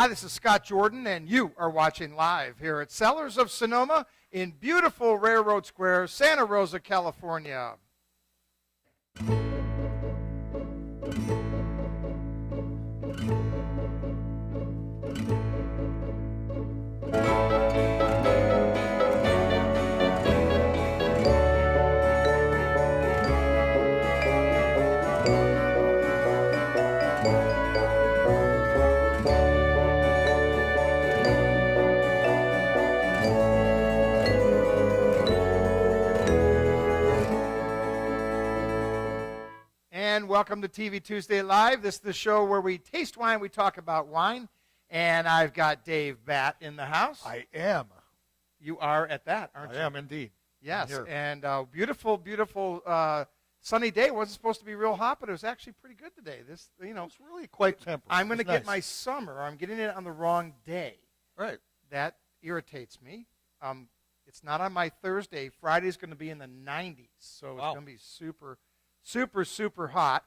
Hi, this is Scott Jordan, and you are watching live here at Cellars of Sonoma in beautiful Railroad Square, Santa Rosa, California. And welcome to TV Tuesday Live. This is the show where we taste wine, we talk about wine. And I've got Dave Batt in the house. I am. You are at that, aren't you? I am indeed. Yes, and beautiful, beautiful sunny day. It wasn't supposed to be real hot, but it was actually pretty good today. It's really quite temperate. I'm going to get my summer. I'm getting it on the wrong day. Right. That irritates me. It's not on my Thursday. Friday's going to be in the 90s, so it's going to be super, super, super hot.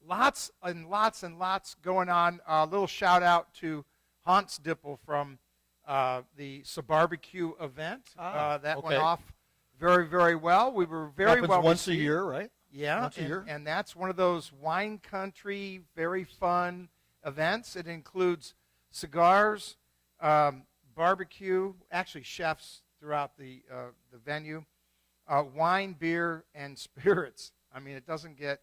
Lots and lots and lots going on. A little shout out to Hans Dippel from the Barbecue event. That went off very, very well. We were very well once received. a year, right? Yeah, once a year. And that's one of those wine country, very fun events. It includes cigars, barbecue, actually chefs throughout the venue, wine, beer, and spirits. I mean, it doesn't get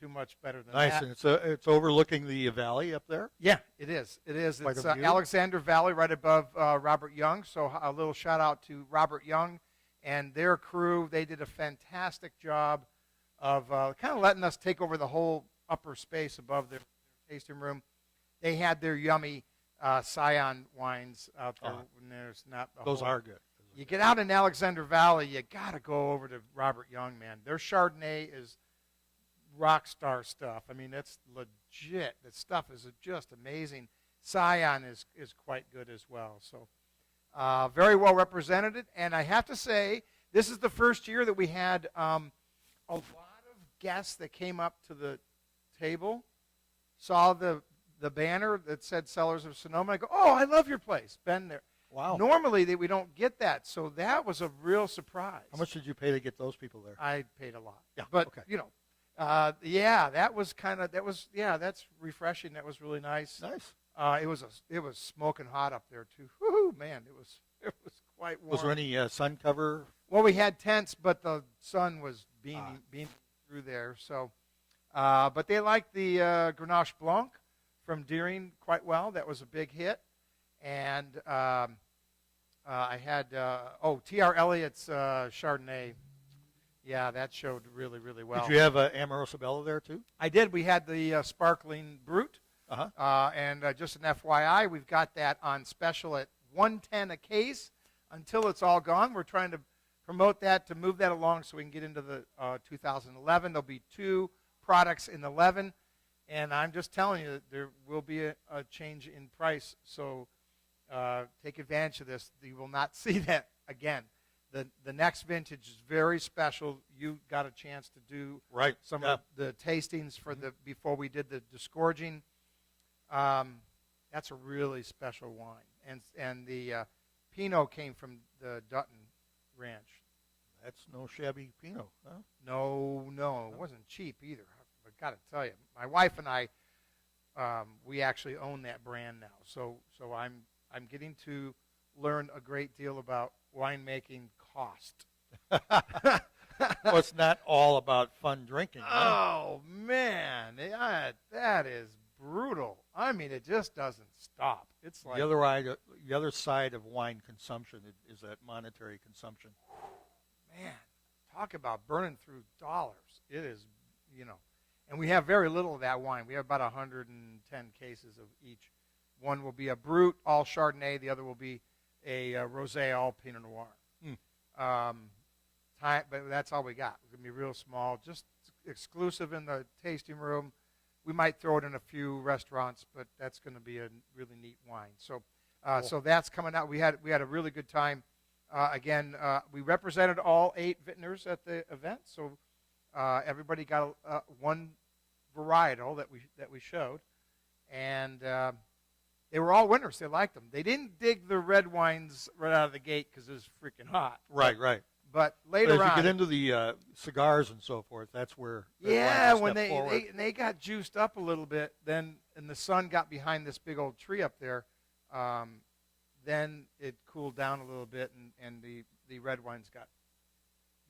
too much better than that. Nice, and it's overlooking the valley up there? Yeah, it is. It is. Quite It's a view. Alexander Valley right above Robert Young, so a little shout-out to Robert Young and their crew. They did a fantastic job of kind of letting us take over the whole upper space above their tasting room. They had their yummy Scion wines out there. When there's not Those are good. You get out in Alexander Valley, you got to go over to Robert Young, man. Their Chardonnay is rock star stuff. I mean, it's legit. That stuff is just amazing. Scion is quite good as well. So very well represented. And I have to say, this is the first year that we had a lot of guests that came up to the table, saw the banner that said Cellars of Sonoma. I go, oh, I love your place. Been there. Wow. Normally, we don't get that, so that was a real surprise. How much did you pay to get those people there? I paid a lot. Yeah, but okay. That's refreshing. That was really nice. Nice. It was smoking hot up there too. Woo, man, it was quite warm. Was there any sun cover? Well, we had tents, but the sun was beaming through there. So, but they liked the Grenache Blanc from Deering quite well. That was a big hit. And I had T.R. Elliott's Chardonnay. Yeah, that showed really, really well. Did you have Amorosa Bella there too? I did. We had the Sparkling Brut. And just an FYI, we've got that on special at $110 a case until it's all gone. We're trying to promote that to move that along so we can get into the 2011. There'll be 2 products in 11, and I'm just telling you that there will be a change in price. So take advantage of this. You will not see that again. The next vintage is very special. You got a chance to do some of the tastings for before we did the disgorging. That's a really special wine, and the Pinot came from the Dutton Ranch. That's no shabby Pinot, huh? No, it wasn't cheap either. I got to tell you, my wife and I, we actually own that brand now. So I'm getting to learn a great deal about winemaking cost. Well, it's not all about fun drinking. Oh, man. That is brutal. I mean, it just doesn't stop. It's like the other side of wine consumption is that monetary consumption. Man, talk about burning through dollars. It is, and we have very little of that wine. We have about 110 cases of each. One will be a Brut, all Chardonnay. The other will be a Rosé, all Pinot Noir. But that's all we got. It's going to be real small, just exclusive in the tasting room. We might throw it in a few restaurants, but that's going to be a really neat wine. So, cool. So that's coming out. We had a really good time. Again, we represented all 8 vintners at the event, so everybody got one varietal that we showed, and they were all winners. They liked them. They didn't dig the red wines right out of the gate because it was freaking hot. Right. But later as on, you get into the cigars and so forth, that's where when they got juiced up a little bit, then and the sun got behind this big old tree up there, then it cooled down a little bit, and the red wines got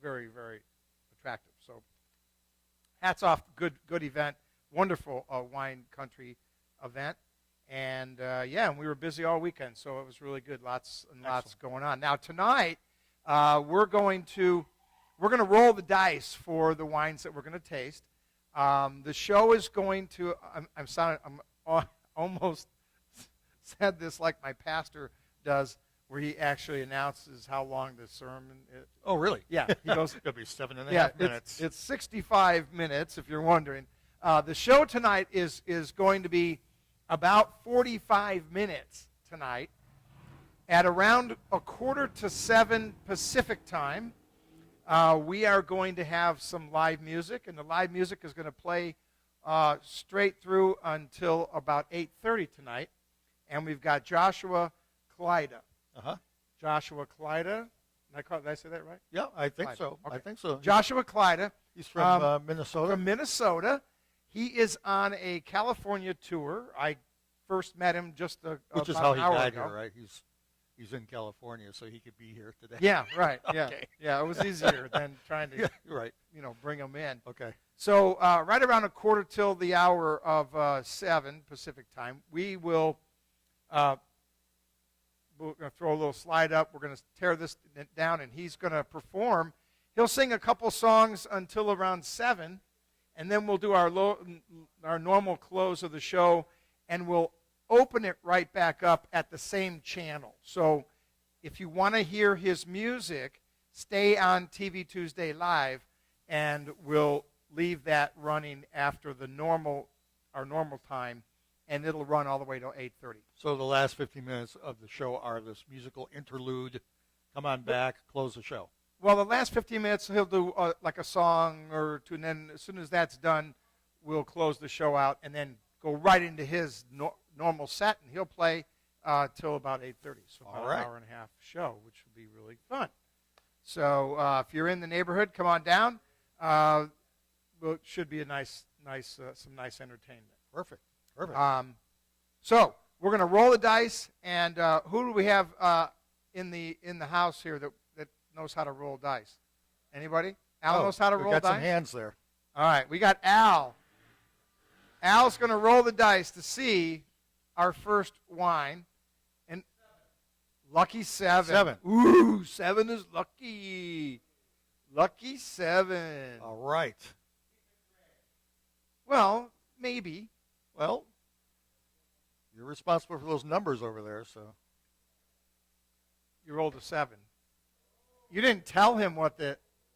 very, very attractive. So hats off, good event, wonderful wine country event. And and we were busy all weekend, so it was really good. Lots and lots going on. Now tonight, we're going to roll the dice for the wines that we're going to taste. The show is going to. I'm almost said this like my pastor does, where he actually announces how long the sermon is. Oh, really? Yeah. He goes. It'll be 7.5 minutes. It's 65 minutes, if you're wondering. The show tonight is going to be about 45 minutes tonight. At around 6:45 Pacific time, we are going to have some live music, and the live music is going to play straight through until about 8:30 tonight. And we've got Joshua Kloyda. Joshua Kloyda. Did I say that right? Yeah, I think Kloyda. so. Okay. I think so. Joshua Kloyda. He's from Minnesota. From Minnesota. He is on a California tour. I first met him just which is about how an he hour got ago. here, right? He's in California, so he could be here today. Yeah, right. Okay. Yeah. It was easier than trying to, right. Bring him in. Okay. So right around 1/4 till the hour of 7 Pacific time, we're going to throw a little slide up. We're going to tear this down, and he's going to perform. He'll sing a couple songs until around 7, and then we'll do our normal close of the show, and we'll open it right back up at the same channel. So if you want to hear his music, stay on TV Tuesday Live, and we'll leave that running after our normal time, and it'll run all the way till 8:30. So the last 15 minutes of the show are this musical interlude. Come on back, close the show. Well, the last 15 minutes, he'll do like a song or two, and then as soon as that's done, we'll close the show out and then go right into his normal set, and he'll play till about 8:30. So about an hour and a half show, which will be really fun. So if you're in the neighborhood, come on down. It should be some nice entertainment. Perfect. So we're going to roll the dice, and who do we have in the house here that knows how to roll dice? Anybody? Al knows how to roll dice? We got some hands there. All right, we got Al. Al's going to roll the dice to see our first wine. And lucky 7. Ooh, 7 is lucky. Lucky 7. All right. Well, maybe. Well, you're responsible for those numbers over there, so. You rolled a 7. You didn't tell him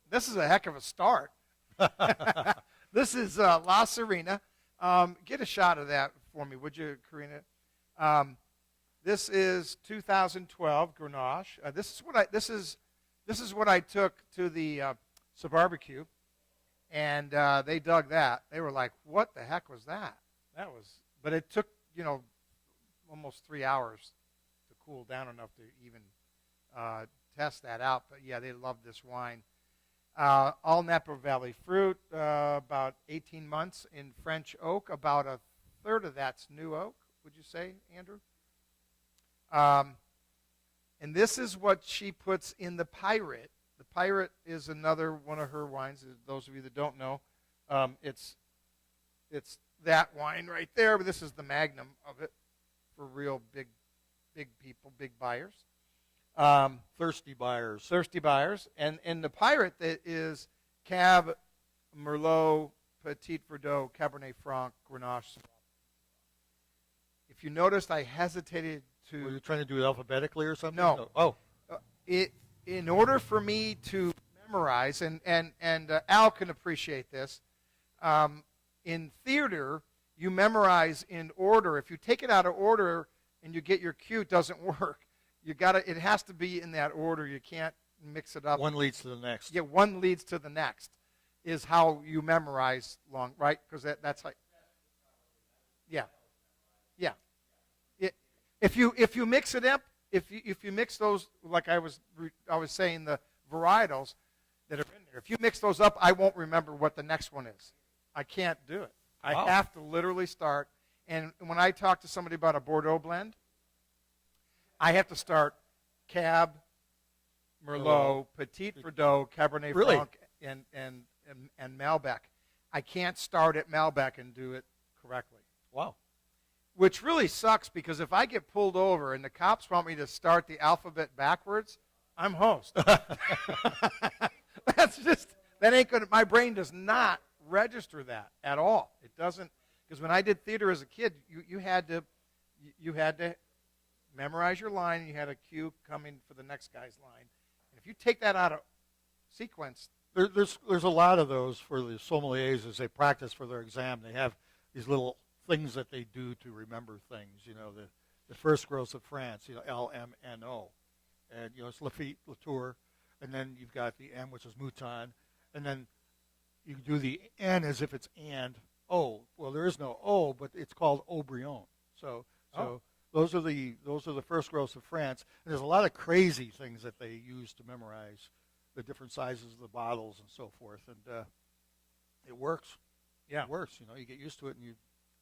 this is a heck of a start. This is La Serena. Get a shot of that for me, would you, Karina? This is 2012 Grenache. This is what I took to the barbecue, and they dug that. They were like, "What the heck was that?" But it took almost 3 hours to cool down enough to even test that out. But yeah, they loved this wine. All Napa Valley fruit, about 18 months in French oak. About 1/3 of that's new oak, would you say, Andrew? And this is what she puts in the Pirate. The Pirate is another one of her wines. Those of you that don't know, it's that wine right there, but this is the Magnum of it for real big people, big buyers. Thirsty buyers. Thirsty buyers. And the Pirate that is Cab, Merlot, Petit Verdot, Cabernet Franc, Grenache. If you noticed, I hesitated to... Were you trying to do it alphabetically or something? No. Oh. In order for me to memorize, and Al can appreciate this, in theater, you memorize in order. If you take it out of order and you get your cue, it doesn't work. It has to be in that order. You can't mix it up. One leads to the next. Yeah, one leads to the next is how you memorize right? Because that's like, yeah. Yeah. If you mix it up, if you mix those, like I was saying, the varietals that are in there, if you mix those up, I won't remember what the next one is. I can't do it. I have to literally start. And when I talk to somebody about a Bordeaux blend, I have to start Cab, Merlot, Petit Verdot, Cabernet Franc, and Malbec. I can't start at Malbec and do it correctly. Wow. Which really sucks, because if I get pulled over and the cops want me to start the alphabet backwards, I'm host. That ain't good. My brain does not register that at all. It doesn't, because when I did theater as a kid, you had to memorize your line, and you had a cue coming for the next guy's line. And if you take that out of sequence, there's a lot of those for the sommeliers as they practice for their exam. They have these little things that they do to remember things. You know, the first gross of France, LMNO, and it's Lafite, Latour, and then you've got the M, which is Mouton, and then you do the N as if it's and O. Well, there is no O, but it's called Aubryon. So those are the first gross of France. And there's a lot of crazy things that they use to memorize the different sizes of the bottles and so forth, and it works. Yeah, it works. You get used to it, and you.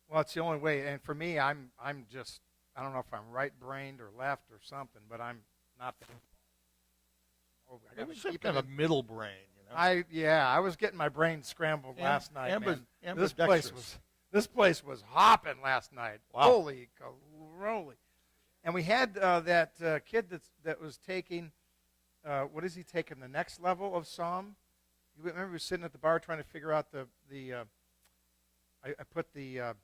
Well, it's the only way. And for me, I'm just, I don't know if I'm right-brained or left or something, but I'm not. I got kind of a middle brain. I was getting my brain scrambled last night. This place was hopping last night. Wow. Holy caroly! And we had that kid that was taking. What is he taking? The next level of Somme? You remember he was sitting at the bar trying to figure out the I put the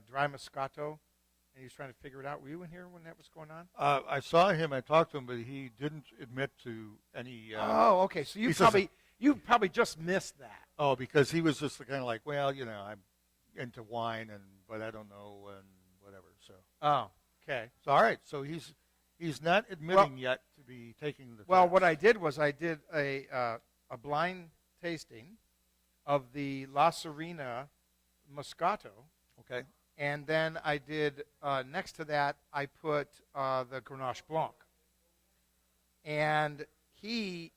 dry Moscato, and he was trying to figure it out. Were you in here when that was going on? I saw him. I talked to him, but he didn't admit to any. Oh, okay. So you probably just missed that. Oh, because he was just kind of like, well, I'm into wine, but I don't know and whatever. So. Oh, okay. So all right. So he's not admitting yet to be taking the. Well, test. what I did was I did a blind tasting of the La Serena Moscato. Okay. And then I did, next to that, I put the Grenache Blanc. And he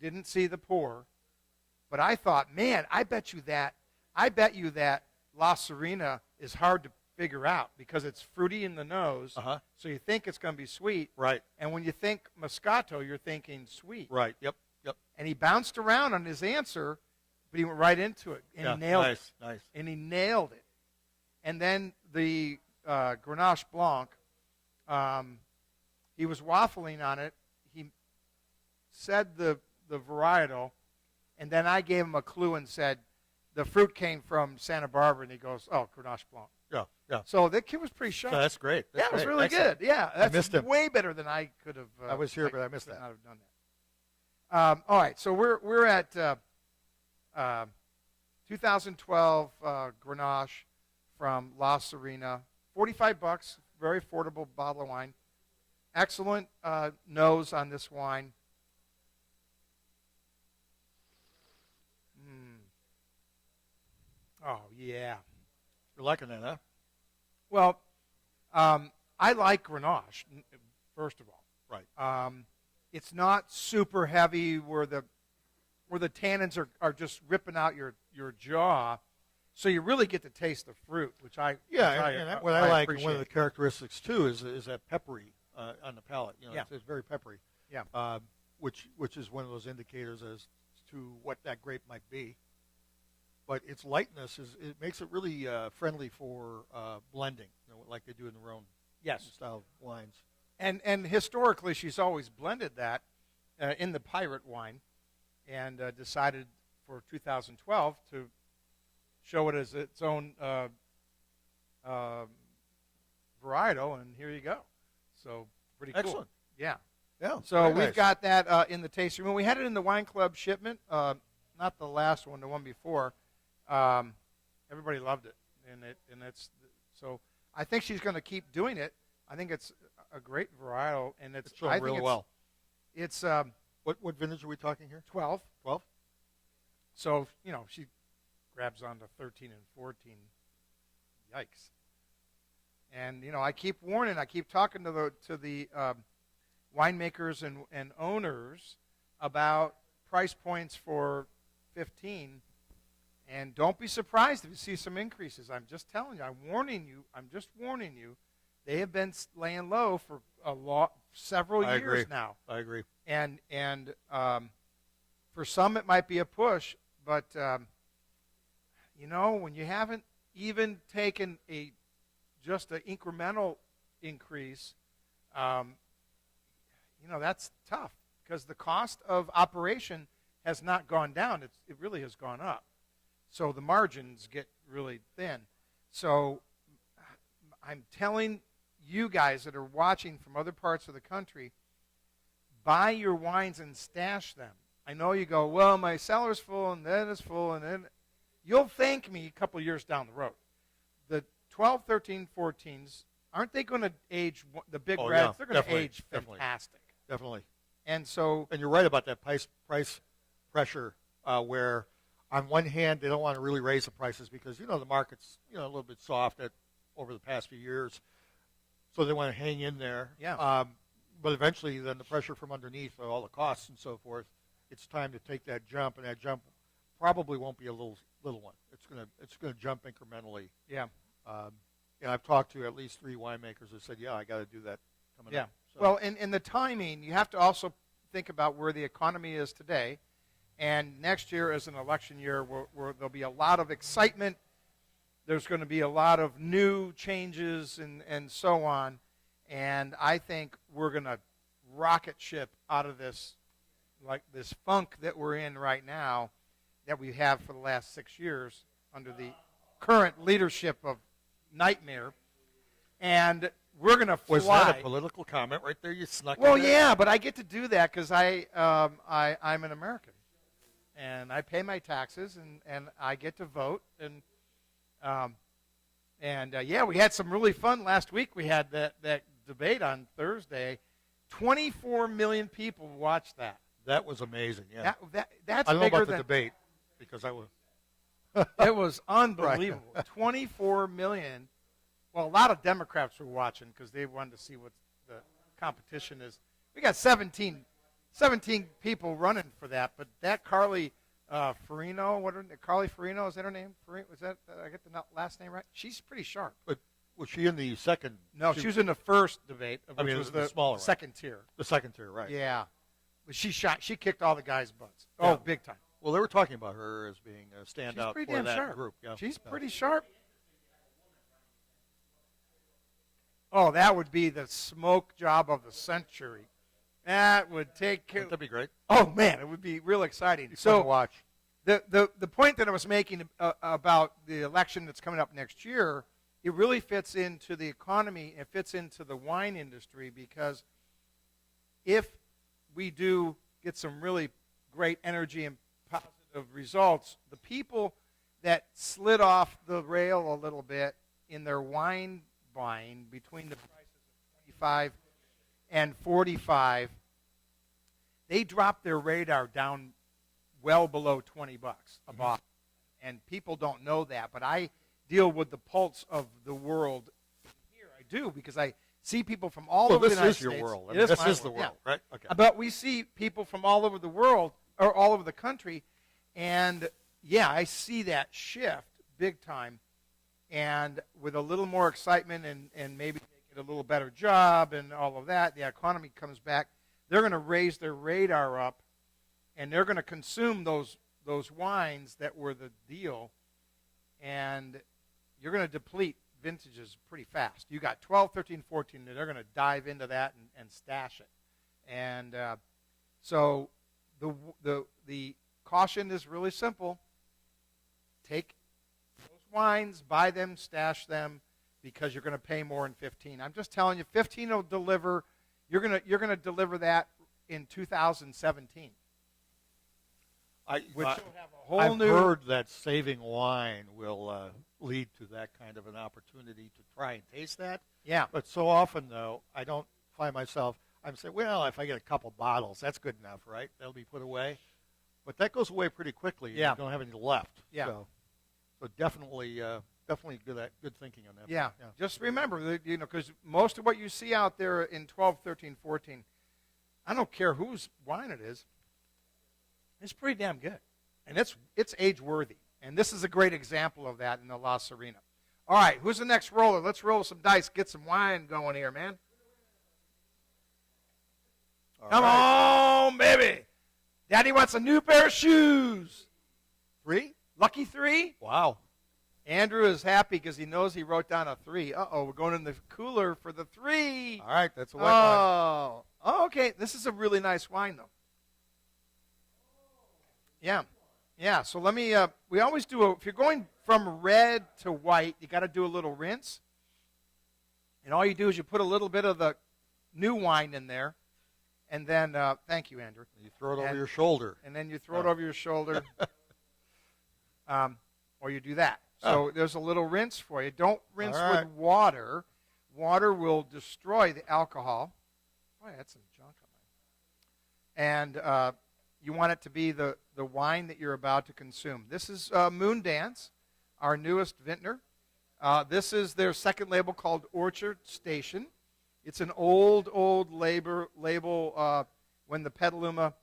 didn't see the pour, but I thought, man, I bet you that La Serena is hard to figure out because it's fruity in the nose, so you think it's going to be sweet. Right. And when you think Moscato, you're thinking sweet. Right, yep. And he bounced around on his answer, but he went right into it, and he nailed it. Nice. And he nailed it. And then the Grenache Blanc, he was waffling on it. He said the varietal, and then I gave him a clue and said, the fruit came from Santa Barbara, and he goes, oh, Grenache Blanc. Yeah. So that kid was pretty sharp. So that's great. It was really good. Yeah, that's I missed him. way better than I could have. I was here, but I missed that. Not have done that. All right, so we're at 2012 Grenache from La Serena, $45, very affordable bottle of wine. Excellent nose on this wine. Oh yeah, you're liking that, huh? Well, I like Grenache, first of all. Right. It's not super heavy where the tannins are just ripping out your jaw, so you really get to taste the fruit, which I what I like, and appreciate. one of the characteristics too is that peppery on the palate. It's very peppery. Yeah. Which is one of those indicators as to what that grape might be. But its lightness it makes it really friendly for blending, like they do in their own style wines. And historically, she's always blended that in the Pirate wine, and decided for 2012 to show it as its own varietal, and here you go. So pretty cool. Excellent. Yeah. Yeah. So we've got that in the tasting room. We had it in the wine club shipment, not the last one, the one before. Everybody loved it, and it's so. I think she's going to keep doing it. I think it's a great varietal, and it's showing real well. It's what vintage are we talking here? 12. 12. So she grabs on to 13 and 14. Yikes. And I keep warning, I keep talking to the winemakers and owners about price points for 15. And don't be surprised if you see some increases. I'm just telling you. I'm warning you. I'm just warning you. They have been laying low for several years now. I agree. And for some it might be a push, but when you haven't even taken just an incremental increase, that's tough because the cost of operation has not gone down. It really has gone up. So the margins get really thin. So I'm telling you guys that are watching from other parts of the country, buy your wines and stash them. I know you go, well, my cellar's full and then it's full, and then you'll thank me a couple years down the road. The 12, 13, 14s, aren't they going to age, the big reds, yeah, they're going to age fantastic. Definitely. And you're right about that price pressure where on one hand they don't want to really raise the prices because, the market's, a little bit soft over the past few years. So they want to hang in there. Yeah. But eventually then the pressure from underneath, all the costs and so forth, it's time to take that jump, and that jump probably won't be a little one. It's gonna jump incrementally. Yeah. And I've talked to at least 3 winemakers who said, I got to do that coming up. So. Well, in the timing, you have to also think about where the economy is today, and next year is an election year where there'll be a lot of excitement. There's going to be a lot of new changes and so on, and I think we're going to rocket ship out of this funk that we're in right now that we have for the last 6 years under the current leadership of Nightmare, and we're going to fly. Was that a political comment right there? You snuck Well, in there? yeah, but I get to do that because I'm an American, and I pay my taxes, and I get to vote, and we had some really fun last week. We had that debate on Thursday. 24 million people watched that. That was amazing. Yeah, that's I don't know bigger about the than debate because I was. It was unbelievable. 24 million. Well, a lot of Democrats were watching because they wanted to see what the competition is. We got 17 people running for that, but that Carly Farino, Carly Farino, is that her name? Was that, I get the last name right? She's pretty sharp. But was she in the second? No, she was in the first debate, which was the smaller second tier. The second tier, right? Yeah, but she kicked all the guys' butts. Yeah. Oh, big time. Well, they were talking about her as being a standout She's pretty for damn that sharp. group. Yeah. She's pretty sharp. Oh, that would be the smoke job of the century. That would take care. Wouldn't that be great? Oh man, it would be real exciting. Be fun to watch. The point that I was making about the election that's coming up next year, it really fits into the economy. It fits into the wine industry because if we do get some really great energy and positive results, the people that slid off the rail a little bit in their wine buying between the prices of 25 and 45, they dropped their radar down well below $20 a bottle. And people don't know that, but I deal with the pulse of the world here. I do because I see people from all over the United States. This is your world. This is the world, yeah. right? Okay. But we see people from all over the world or all over the country, and yeah, I see that shift big time. And with a little more excitement and maybe they get a little better job and all of that, the economy comes back. They're going to raise their radar up, and they're going to consume those wines that were the deal, and you're going to deplete vintages pretty fast. You got 12, 13, 14, and they're going to dive into that and stash it. And so the caution is really simple. Take those wines, buy them, stash them, because you're going to pay more in 15. I'm just telling you, 15 will deliver. You're going to deliver that in 2017. Which will have a whole I've new. heard that saving wine will lead to that kind of an opportunity to try and taste that. Yeah. But so often, though, I don't find myself, I'm saying, well, if I get a couple bottles, that's good enough, right? That'll be put away. But that goes away pretty quickly. Yeah. You don't have any left. Yeah. So definitely definitely good thinking on that. Yeah. Just remember, that, because most of what you see out there in 12, 13, 14, I don't care whose wine it is, it's pretty damn good. And it's age-worthy. And this is a great example of that in the La Serena. All right, who's the next roller? Let's roll some dice, get some wine going here, man. Come on, baby. Daddy wants a new pair of shoes. 3? Lucky 3? Wow. Andrew is happy because he knows he wrote down a 3. Uh-oh, we're going in the cooler for the 3. All right, that's a white wine. Oh, okay. This is a really nice wine, though. Yeah. Yeah, so let me, we always do, if you're going from red to white, you got to do a little rinse. And all you do is you put a little bit of the new wine in there. And then, thank you, Andrew. You throw it over your shoulder. And then you throw it over your shoulder. Or you do that. So there's a little rinse for you. Don't rinse with water. Water will destroy the alcohol. Boy, that's some junk on mine. And you want it to be the wine that you're about to consume. This is Moon Dance, our newest vintner. This is their second label called Orchard Station. It's an old label when the Petaluma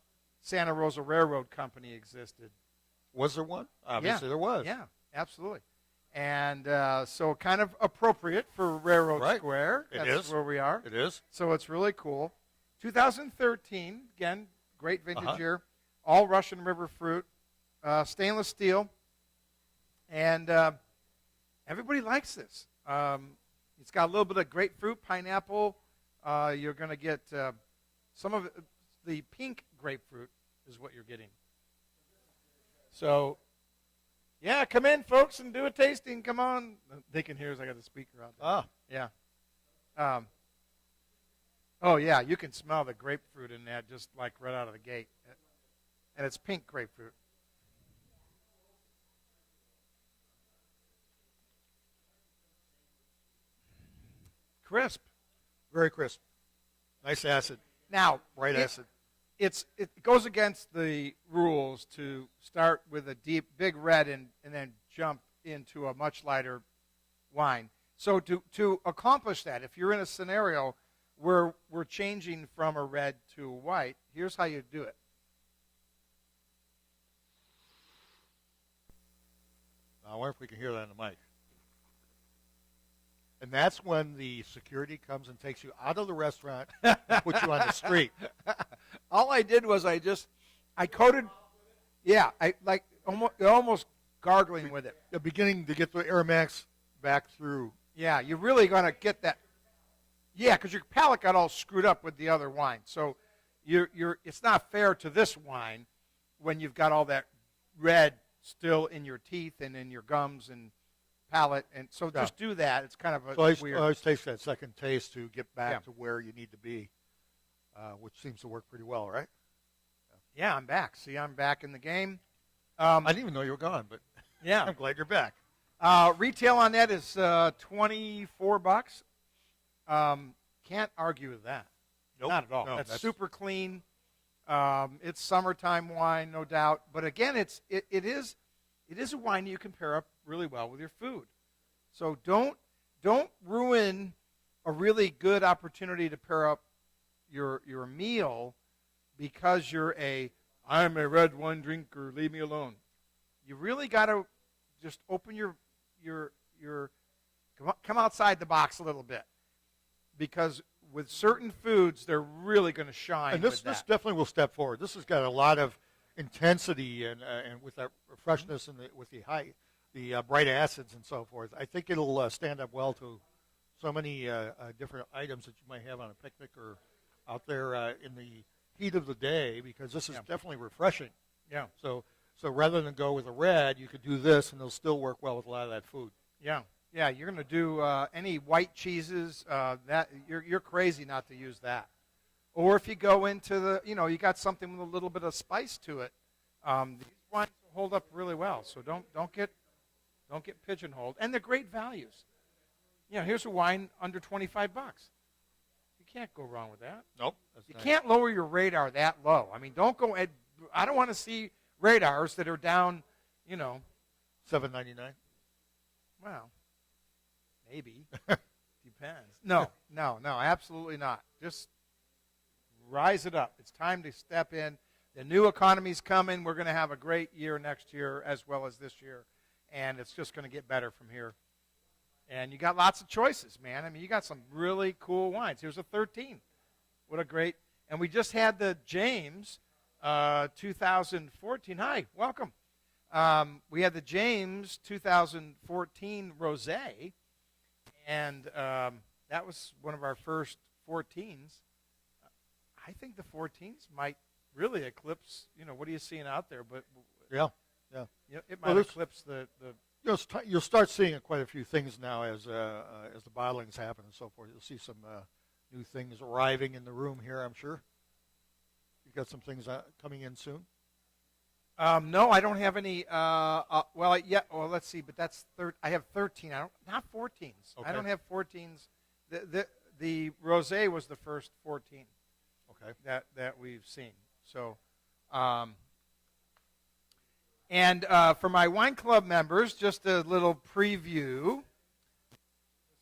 Santa Rosa Railroad Company existed. Was there one? Obviously there was. Yeah, absolutely. And so kind of appropriate for Railroad Square. That's where we are. It is. So it's really cool. 2013, again, great vintage year. All Russian River fruit, stainless steel. And everybody likes this. It's got a little bit of grapefruit, pineapple. You're going to get some of the pink grapefruit is what you're getting. So, yeah, come in, folks, and do a tasting. Come on. They can hear us. I got the speaker out there. Yeah. Oh, yeah, you can smell the grapefruit in that just like right out of the gate. And it's pink grapefruit. Crisp. Very crisp. Nice acid. Now, bright acid. It goes against the rules to start with a deep, big red and then jump into a much lighter wine. So to accomplish that, if you're in a scenario where we're changing from a red to a white, here's how you do it. I wonder if we can hear that in the mic. And that's when the security comes and takes you out of the restaurant and puts you on the street. All I did was I coated, almost gargling with it. The beginning to get the aromatics back through. Yeah, you're really going to get that. Yeah, because your palate got all screwed up with the other wine. So it's not fair to this wine when you've got all that red still in your teeth and in your gums and palate. And so just do that. It's kind of weird. I always taste that second taste to get back to where you need to be, which seems to work pretty well, right? Yeah, I'm back. See, I'm back in the game. I didn't even know you were gone, but yeah, I'm glad you're back. Retail on that is $24. Can't argue with that. Nope. Not at all. No, that's super clean. It's summertime wine, no doubt. But again, it is a wine you can pair up really well with your food. So don't ruin a really good opportunity to pair up your meal because I'm a red wine drinker, leave me alone. You really got to just open your come outside the box a little bit, because with certain foods they're really going to shine. And this definitely will step forward. This has got a lot of intensity and with that freshness and with the bright acids and so forth. I think it'll stand up well to so many different items that you might have on a picnic or out there in the heat of the day, because this is definitely refreshing. Yeah. So rather than go with a red, you could do this, and it'll still work well with a lot of that food. Yeah. Yeah, you're going to do any white cheeses. That you're crazy not to use that. Or if you go into you got something with a little bit of spice to it. These wines hold up really well. So don't get pigeonholed. And they're great values. Here's a wine under $25. You can't go wrong with that. Nope. You can't lower your radar that low. I mean, don't go. I don't want to see radars that are down. $7.99. Well, maybe. Depends. No, absolutely not. Just rise it up. It's time to step in. The new economy's coming. We're going to have a great year next year as well as this year, and it's just going to get better from here. And you got lots of choices, man. I mean, you got some really cool wines. Here's a 13. What a great. And we just had the James 2014. Hi, welcome. We had the James 2014 Rosé, and that was one of our first 14s. I think the 14s might really eclipse, what are you seeing out there? But Yeah. it might eclipse the You'll start seeing quite a few things now as the bottlings happen and so forth. You'll see some new things arriving in the room here, I'm sure. You've got some things coming in soon? No, I don't have any. Well, let's see, but that's I have 13. Not 14s. Okay. I don't have 14s. The Rosé was the first 14. Okay. That we've seen. So, and for my wine club members, just a little preview,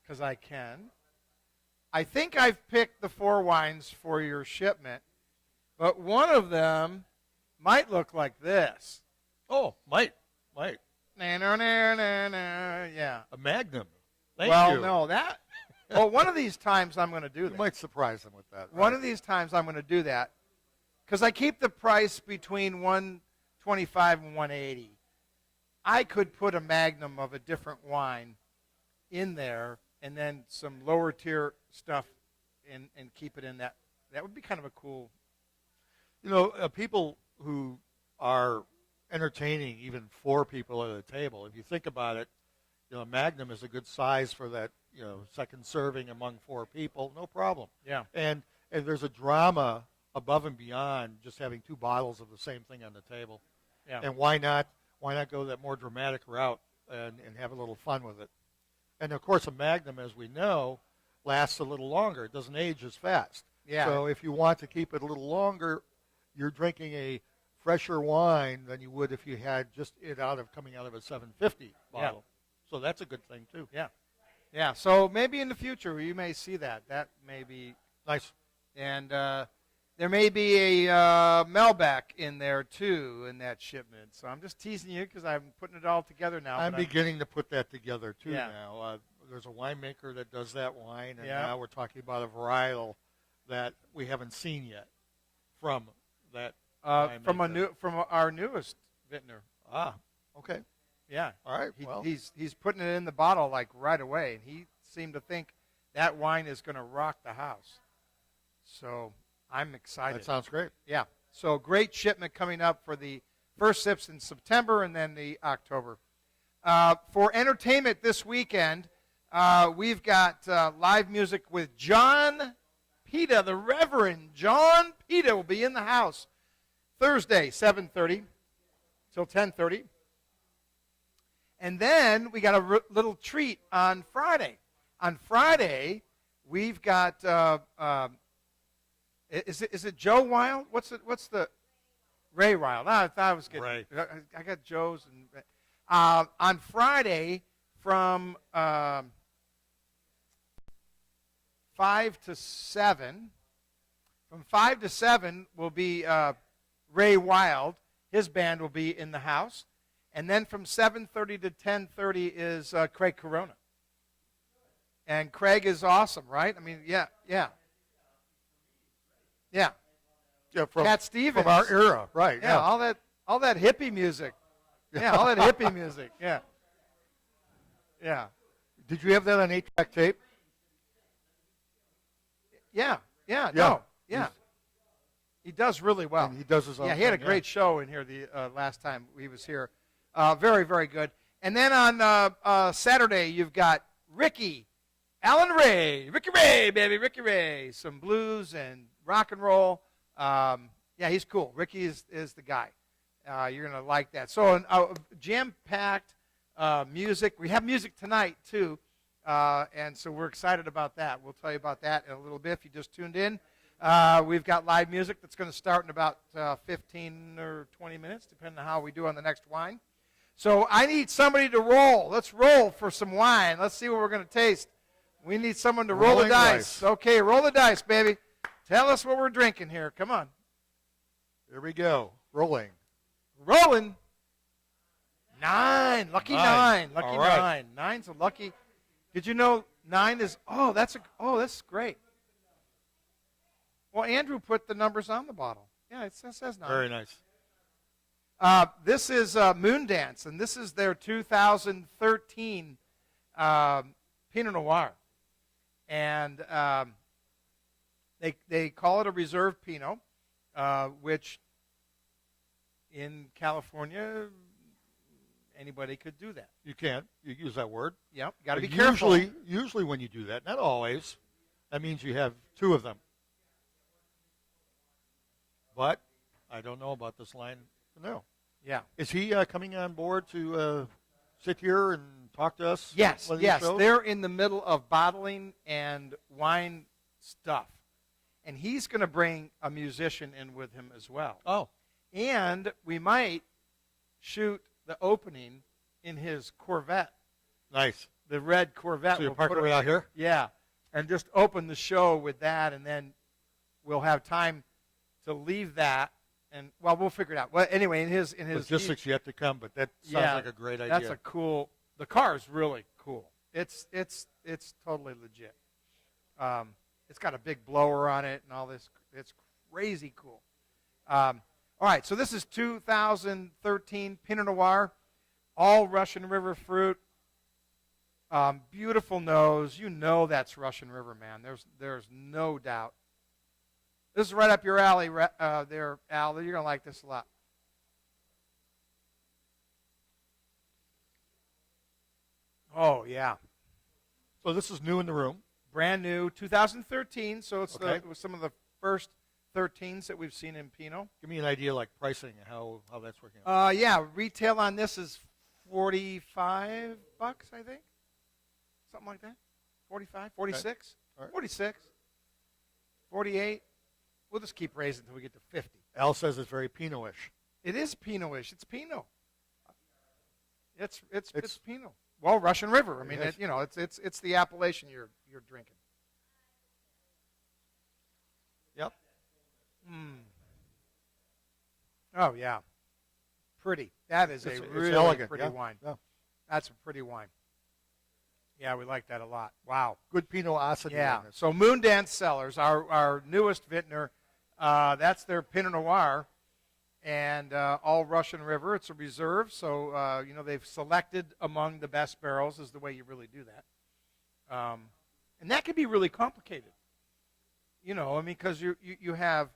because I can. I think I've picked the 4 wines for your shipment, but one of them might look like this. Oh, might. Yeah. A Magnum. Thank you. Well, no, that. Well, one of these times I'm going to do that. You might surprise them with that. Right? One of these times I'm going to do that, because I keep the price between 125 and 180. I could put a Magnum of a different wine in there, and then some lower tier stuff, and keep it in that. That would be kind of a cool. People who are entertaining even 4 people at a table, if you think about it, Magnum is a good size for that, second serving among 4 people, no problem. Yeah. And there's a drama above and beyond just having 2 bottles of the same thing on the table. Yeah. And why not go that more dramatic route and have a little fun with it? And of course, a Magnum, as we know, lasts a little longer. It doesn't age as fast. Yeah. So if you want to keep it a little longer, you're drinking a fresher wine than you would if you had just coming out of a 750 bottle. Yeah. So that's a good thing too. Yeah. Yeah. So maybe in the future you may see that. That may be Nice. And there may be a Melbeck in there too in that shipment. So I'm just teasing you because I'm putting it all together now. I'm beginning to put that together too Yeah. now. There's a winemaker that does that wine, and Yeah. now we're talking about a varietal that we haven't seen yet from that winemaker. From our newest vintner. Ah, okay. Yeah. All right. He's putting it in the bottle like right away, and he seemed to think that wine is going to rock the house. So I'm excited. That sounds great. Yeah. So great shipment coming up for the first sips in September and then the October. For entertainment this weekend, we've got live music with John Pita, the Reverend John Pita will be in the house Thursday, 7:30 till 10:30. And then we got a little treat on Friday. On Friday, we've got is it Joe Wild? What's the Ray Wild? I thought I was getting Ray. I got Joe's and on Friday from 5 to 7. From 5 to 7 will be Ray Wild. His band will be in the house. And then from 7:30 to 10:30 is Craig Corona. And Craig is awesome, right? I mean, yeah. Yeah, from Cat Stevens. from our era, right? Yeah, all that hippie music. Yeah, all that hippie music. Yeah. Yeah. Did you have that on 8-track tape? Yeah. Yeah. No. Yeah. He does really well. And he does his own Yeah, he had a thing, great show in here the last time he was here. Very, very good. And then on Saturday, you've got Ricky Allen Ray. Ricky Ray, baby, Ricky Ray. Some blues and rock and roll. Yeah, he's cool. Ricky is the guy. You're going to like that. So jam-packed music. We have music tonight, too. And so we're excited about that. We'll tell you about that in a little bit if you just tuned in. We've got live music that's going to start in about 15 or 20 minutes, depending on how we do on the next wine. So I need somebody to roll. Let's roll for some wine. Let's see what we're going to taste. We need someone to roll the dice. Okay, roll the dice, baby. Tell us what we're drinking here. Come on. Here we go. Rolling. Rolling. 9. Lucky 9. Lucky All right. 9. 9's a lucky. Did you know 9 is, that's great. Well, Andrew put the numbers on the bottle. Yeah, it says 9. Very nice. This is Moondance, and this is their 2013 Pinot Noir. And they call it a reserve Pinot, which in California, anybody could do that. You can. You use that word. Yep, got to be careful. Usually when you do that, not always, that means you have 2 of them. But I don't know about this line. No. Yeah. Is he coming on board to sit here and talk to us? Yes, yes. They're in the middle of bottling and wine stuff. And he's going to bring a musician in with him as well. Oh. And we might shoot the opening in his Corvette. Nice. The red Corvette. So you park it right out here? Yeah. And just open the show with that, and then we'll have time to leave that. And well, we'll figure it out. Well, anyway, in his logistics yet to come, but that sounds like a great idea. That's a cool. The car is really cool. It's totally legit. It's got a big blower on it and all this. It's crazy cool. All right, so this is 2013 Pinot Noir, all Russian River fruit. Beautiful nose. You know that's Russian River, man. There's no doubt. This is right up your alley there, Al. You're going to like this a lot. Oh, yeah. So this is new in the room. Brand new, 2013, so it's Okay. some of the first 13s that we've seen in Pinot. Give me an idea, like pricing, how that's working. Yeah, retail on this is $45, I think. Something like that. 45, 46, Okay. All right. 46, 48. We'll just keep raising until we get to 50. Al says it's very Pinot-ish. It is Pinot-ish. It's Pinot. It's Pinot. Well, Russian River. I mean, Yes. it's the appellation you're drinking. Yep. Oh yeah, pretty. That is It's a really elegant, pretty yeah. wine. Yeah. That's a pretty wine. Yeah, we like that a lot. Wow. Good Pinot-acid. Yeah. So Moondance Cellars, our newest vintner, that's their Pinot Noir, and all Russian River. It's a reserve, so they've selected among the best barrels is the way you really do that. And that can be really complicated. Because you have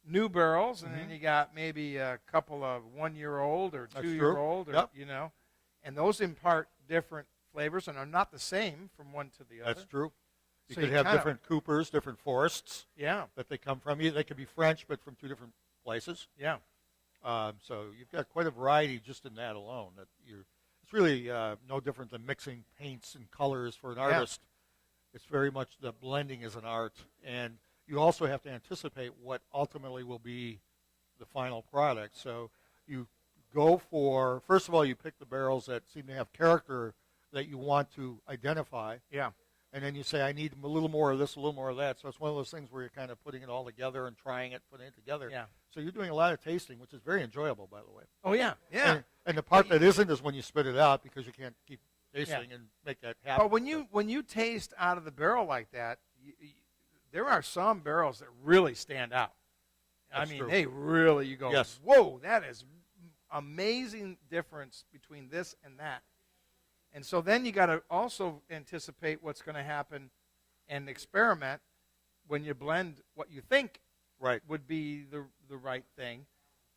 new barrels, and then you got maybe a couple of 1-year-old or 2-year-old, Yep. And those impart different flavors and are not the same from one to the other. That's true. You So could you have kinda- different coopers, different forests Yeah, that they come from. They could be French, but from 2 different places. yeah. So you've got quite a variety just in that alone. It's really no different than mixing paints and colors for an artist. It's very much the blending is an art, and you also have to anticipate what ultimately will be the final product. So you go for, first of all, you pick the barrels that seem to have character that you want to identify. Yeah. And then you say, I need a little more of this, a little more of that. So it's one of those things where you're kind of putting it all together and trying it, putting it together. Yeah. So you're doing a lot of tasting, which is very enjoyable, by the way. Oh, yeah. Yeah. And the part that isn't is when you spit it out because you can't keep tasting and make that happen. But when you taste out of the barrel like that, there are some barrels that really stand out. That's true. They really, you go, Yes. whoa, that is amazing difference between this and that. And so then you got to also anticipate what's going to happen and experiment when you blend what you think Right. would be the right thing.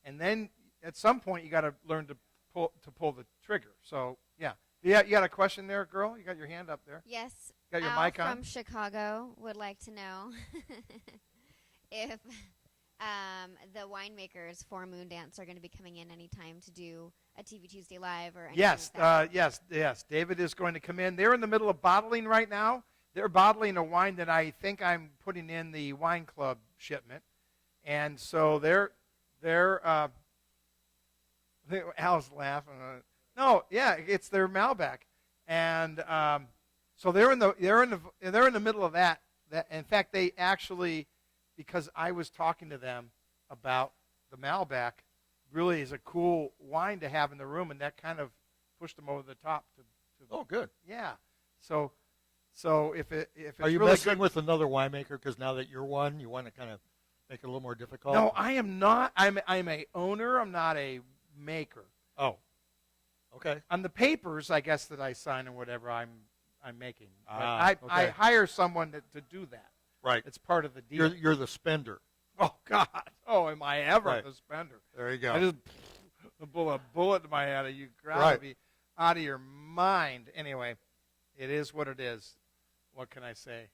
And then at some point you got to learn to pull the trigger. So, yeah. Yeah, you got a question there, girl? You got your hand up there. Yes. Got your Al mic on? from Chicago would like to know if the winemakers for Moondance are going to be coming in anytime to do a TV Tuesday Live or anything Yes, like that. yes. David is going to come in. They're in the middle of bottling right now. They're bottling a wine that I think I'm putting in the wine club shipment. And so they're Al's laughing. No, yeah, it's their Malbec, and so they're in the middle of that. That in fact they actually, because I was talking to them about the Malbec, really is a cool wine to have in the room, and that kind of pushed them over the top. Oh, good. Yeah, so if it's Are you really messing good, with another winemaker because now that you're one, you want to kind of make it a little more difficult? no, I am not. I'm a owner. I'm not a maker. Oh, okay. On the papers, I guess that I sign or whatever, I'm making. But I okay. hire someone to do that. Right. It's part of the deal. You're the spender. Oh God! Oh, am I ever Right. the spender? There you go. I just pull a bullet to my head. You gotta Right. be out of your mind. Anyway, it is what it is. What can I say?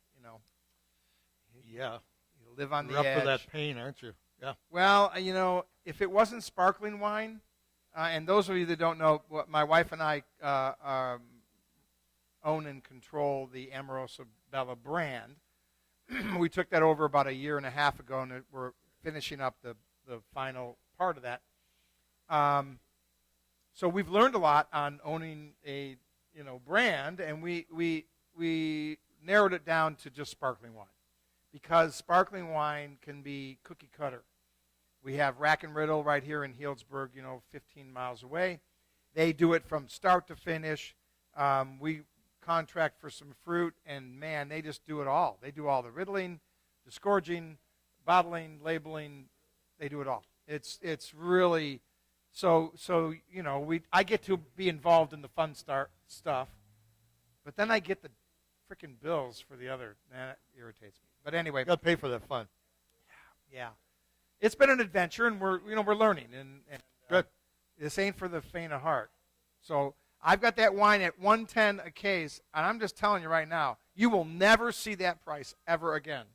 Yeah. You live on the You're up edge. for that pain, aren't you? Yeah. Well, if it wasn't sparkling wine, and those of you that don't know, my wife and I own and control the Amorosa Bella brand. We took that over about a year and a half ago, and we're finishing up the final part of that. So we've learned a lot on owning a brand, and we narrowed it down to just sparkling wine, because sparkling wine can be cookie cutter. We have Rack and Riddle right here in Healdsburg, 15 miles away. They do it from start to finish. We contract for some fruit, and man, they just do it all. They do all the riddling, disgorging, bottling, labeling. They do it all. It's really so. I get to be involved in the fun stuff, but then I get the freaking bills for the other. That irritates me. But anyway, You got to pay for that fun. yeah, it's been an adventure, and we're learning, and Good. this ain't for the faint of heart. So I've got that wine at $110 a case, and I'm just telling you right now, you will never see that price ever again.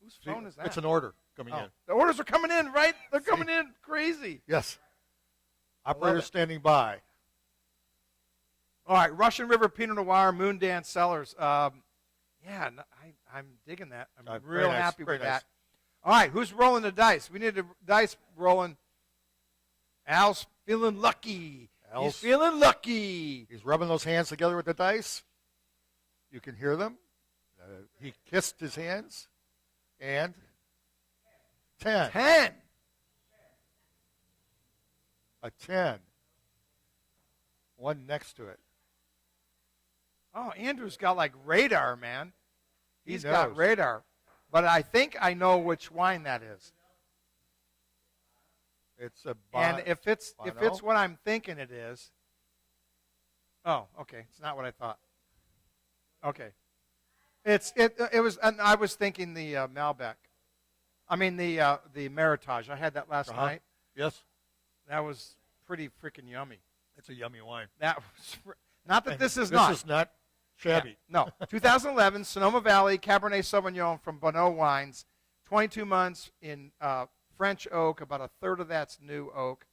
Whose phone is that? It's an order coming Oh, in. the orders are coming in, right? They're coming in crazy. Yes. love Operator it. standing by. All right, Russian River Pinot Noir, Moon Dance Cellars. I'm digging that. I'm Very real nice, happy very with nice. that. All right, who's rolling the dice? We need the dice rolling. Al's feeling lucky. He's feeling lucky. He's rubbing those hands together with the dice. You can hear them. He kissed his hands. And 10. 10. A 10. One next to it. Oh, Andrew's got like radar, man. He's got knows. radar. But I think I know which wine that is. It's a And if it's Bono? what I'm thinking it is. Oh, okay. It's not what I thought. Okay. It was. And I was thinking the Malbec. I mean the Meritage. I had that last night. Yes. That was pretty freaking yummy. It's a yummy wine. That was not that And this is not. This is not shabby. Yeah, no. 2011 Sonoma Valley Cabernet Sauvignon from Bonneau Wines. 22 months in French oak. About a third of that's new oak.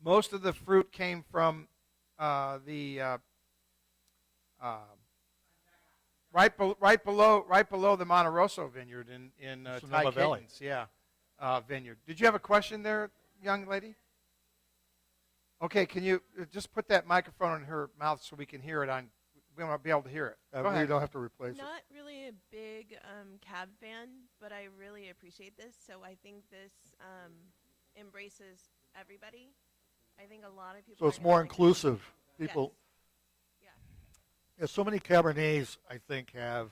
Most of the fruit came from right below the Monte Rosso vineyard in Sonoma Valley. Caton's, vineyard. Did you have a question there, young lady? Okay, can you just put that microphone in her mouth so we can hear it on? We want to be able to hear it. Go We ahead. don't have to replace it. Not really a big cab fan, but I really appreciate this. So I think this embraces everybody. I think a lot of people. So it's are more having- inclusive. People. Yes. Yeah, so many Cabernets, I think, have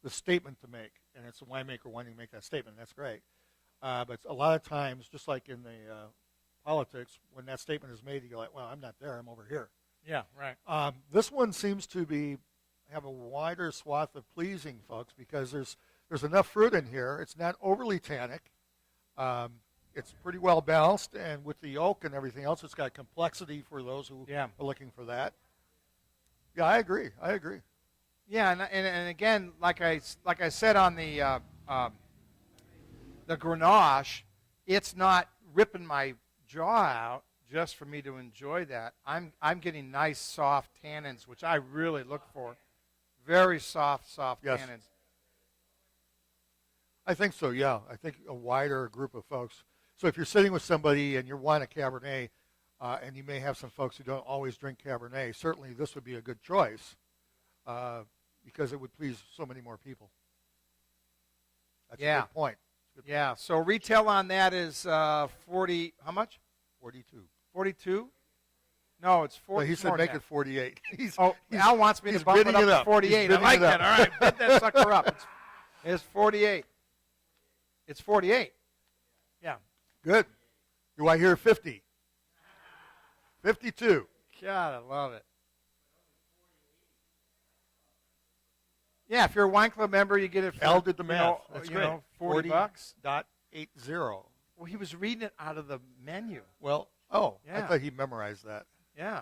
the statement to make, and it's a winemaker wanting to make that statement. That's great. But a lot of times, just like in the politics, when that statement is made, you go like, well, I'm not there. I'm over here. Yeah, right. This one seems to have a wider swath of pleasing folks because there's enough fruit in here. It's not overly tannic. It's pretty well balanced, and with the oak and everything else, it's got complexity for those who Yeah. are looking for that. Yeah, I agree. Yeah, and again, like I said on the Grenache, it's not ripping my jaw out just for me to enjoy that. I'm getting nice soft tannins, which I really look for. Very soft Yes. tannins. I think so, yeah. I think a wider group of folks. So if you're sitting with somebody and you want a Cabernet, and you may have some folks who don't always drink Cabernet. Certainly, this would be a good choice because it would please so many more people. That's a good point. Yeah, so retail on that is 40, how much? 42. 42? No, it's 40. Well, he said make it 48. Al wants me to bump it up to 48. I like that. All right, bid that sucker up. It's 48. It's 48. Yeah. Good. Do I hear 50? 52. God, I love it. Yeah, if you're a wine club member, you get it for, Al did the math. That's great. $40. $40.80. Well, he was reading it out of the menu. Well, I thought he memorized that. Yeah.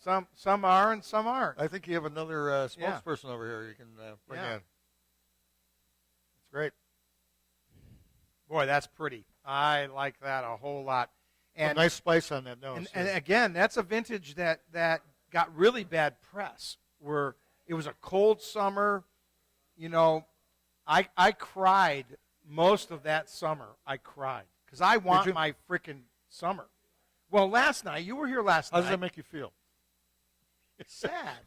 Some are and some aren't. I think you have another spokesperson over here you can bring in. That's great. Boy, that's pretty. I like that a whole lot. And nice spice on that nose. And again, that's a vintage that got really bad press. Where it was a cold summer. You know, I cried most of that summer. I cried because I want my freaking summer. Well, last night, you were here last night. How does that make you feel? Sad.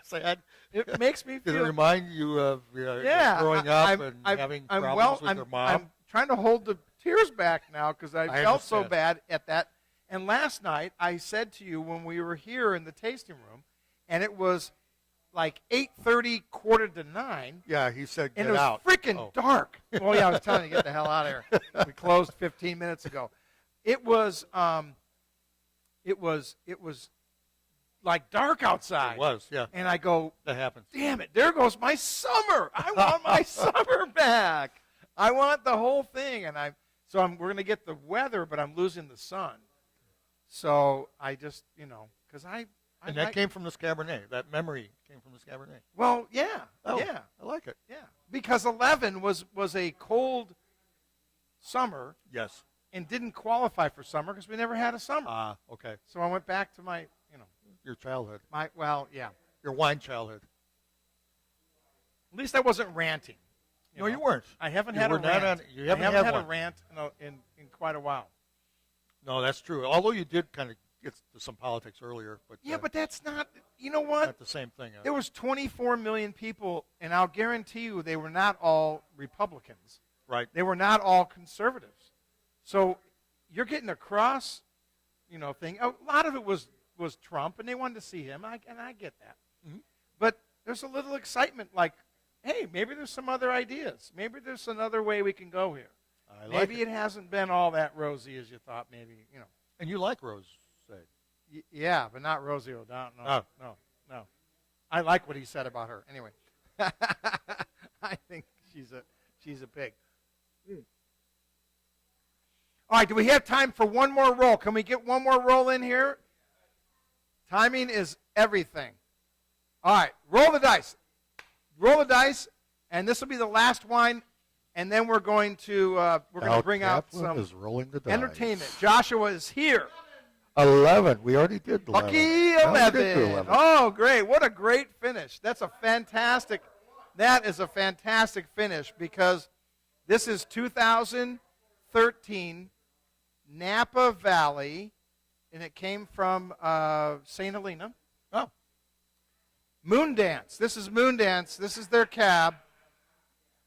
Sad? It makes me feel. Did it remind you of growing up and having problems with your mom? I'm trying to hold the tears back now because I felt so bad at that. And last night, I said to you when we were here in the tasting room, and it was like 8:30, 8:45. Yeah, he said get out. And it was freaking dark. Well, yeah, I was telling you to get the hell out of here. We closed 15 minutes ago. It was like dark outside. It was, yeah. And I go, that happens. Damn it, there goes my summer. I want my summer back. I want the whole thing. And we're going to get the weather, but I'm losing the sun. So I just, because and that came from this Cabernet. That memory came from this Cabernet. Well, yeah. Yeah. I like it. Yeah. Because 11 was a cold summer. Yes. And didn't qualify for summer because we never had a summer. Okay. So I went back to my, your childhood. Yeah. Your wine childhood. At least I wasn't ranting. You weren't. I haven't had a rant. You haven't had a rant in quite a while. No, that's true. Although you did kind of get to some politics earlier. But but that's not, you know what? Not the same thing. There was 24 million people, and I'll guarantee you they were not all Republicans. Right. They were not all conservatives. So you're getting a cross, thing. A lot of it was Trump, and they wanted to see him, and I get that. Mm-hmm. But there's a little excitement like, hey, maybe there's some other ideas. Maybe there's another way we can go here. Maybe it hasn't been all that rosy as you thought, maybe, And you like Rose, say. Yeah, but not Rosie O'Donnell. No. I like what he said about her. Anyway, I think she's a pig. All right, do we have time for one more roll? Can we get one more roll in here? Timing is everything. All right, roll the dice. Roll the dice, and this will be the last wine, and then we're going to bring out some entertainment. Joshua is here. 11. We already did 11. Lucky 11. Oh, great. What a great finish. That is a fantastic finish because this is 2013 Napa Valley, and it came from St. Helena. Oh. Moon Dance. This is Moon Dance. This is their cab.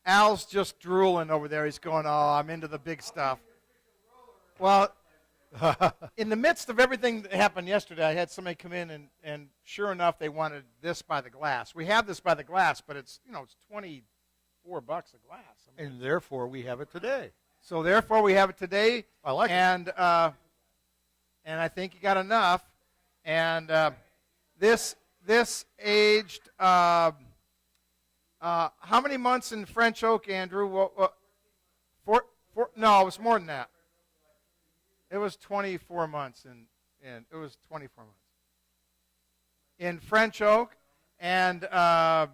Al's just drooling over there. He's going, I'm into the big stuff. Well, in the midst of everything that happened yesterday, I had somebody come in, and sure enough, they wanted this by the glass. We have this by the glass, but it's $24 a glass. And therefore, we have it today. So therefore, we have it today. I like it. And I think you got enough. And this aged, how many months in French oak, Andrew? Four? No, it was more than that. It was 24 months, it was 24 months in French oak, and about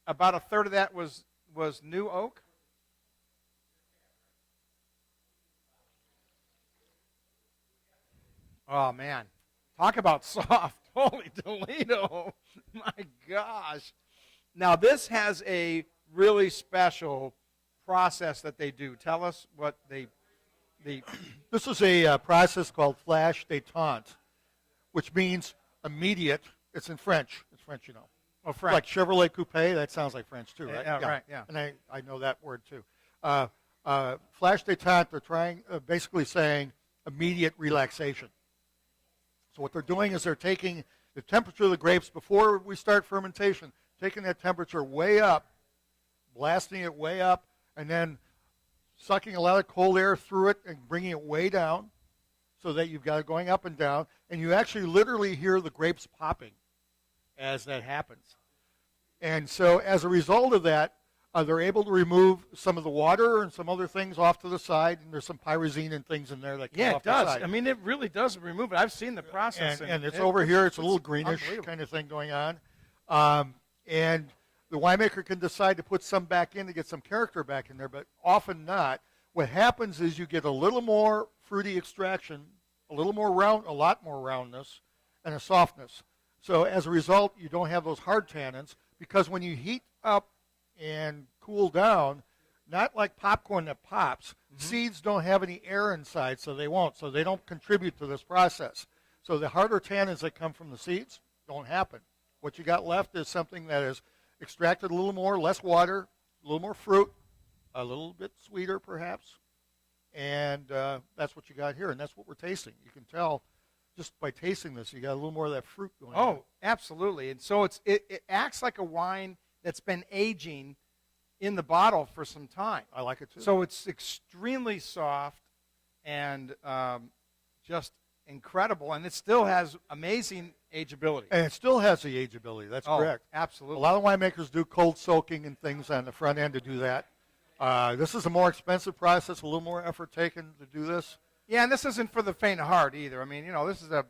a third of that was new oak. Oh man, talk about soft! Holy Toledo! My gosh! Now this has a really special process that they do. Tell us what they. This is a process called flash détente, which means immediate. It's in French. It's French, you know. Oh, French. Like Chevrolet Coupe, that sounds like French too, right? Yeah, right, yeah. And I know that word too. Flash détente, they're trying, basically saying immediate relaxation. So what they're doing is they're taking the temperature of the grapes before we start fermentation, taking that temperature way up, blasting it way up, and then sucking a lot of cold air through it and bringing it way down so that you've got it going up and down. And you actually literally hear the grapes popping as that happens. And so as a result of that, they're able to remove some of the water and some other things off to the side, and there's some pyrazine and things in there that come off the side. Yeah, it does. I mean, it really does remove it. I've seen the process. And it's over here. It's a little greenish kind of thing going on. And the winemaker can decide to put some back in to get some character back in there, but often not. What happens is you get a little more fruity extraction, a lot more roundness, and a softness. So as a result, you don't have those hard tannins, because when you heat up and cool down, not like popcorn that pops, seeds don't have any air inside, so they won't. So they don't contribute to this process. So the harder tannins that come from the seeds don't happen. What you got left is something that is extracted a little more, less water, a little more fruit, a little bit sweeter perhaps, and that's what you got here, and that's what we're tasting. You can tell just by tasting this, you got a little more of that fruit going on. Oh, absolutely. And so it acts like a wine that's been aging in the bottle for some time. I like it too. So it's extremely soft and just incredible, and it still has amazing ageability. And it still has the ageability. That's correct. Absolutely. A lot of winemakers do cold soaking and things on the front end to do that. This is a more expensive process, a little more effort taken to do this. Yeah, and this isn't for the faint of heart either. I mean, you know, this is a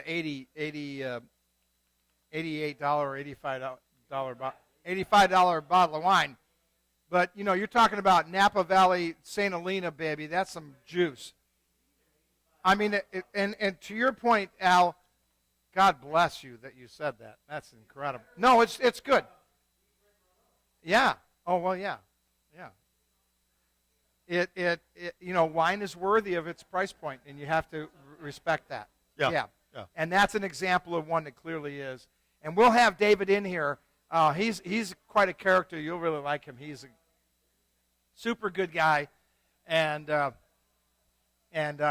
$88 or $85 bottle of wine. But, you know, you're talking about Napa Valley St. Helena, baby. That's some juice. I mean, and to your point, Al, God bless you that you said that. That's incredible. No, it's good. Yeah. Oh, well, yeah. Yeah. It you know, wine is worthy of its price point, and you have to respect that. Yeah. And that's an example of one that clearly is. And we'll have David in here. He's quite a character. You'll really like him. He's a super good guy, and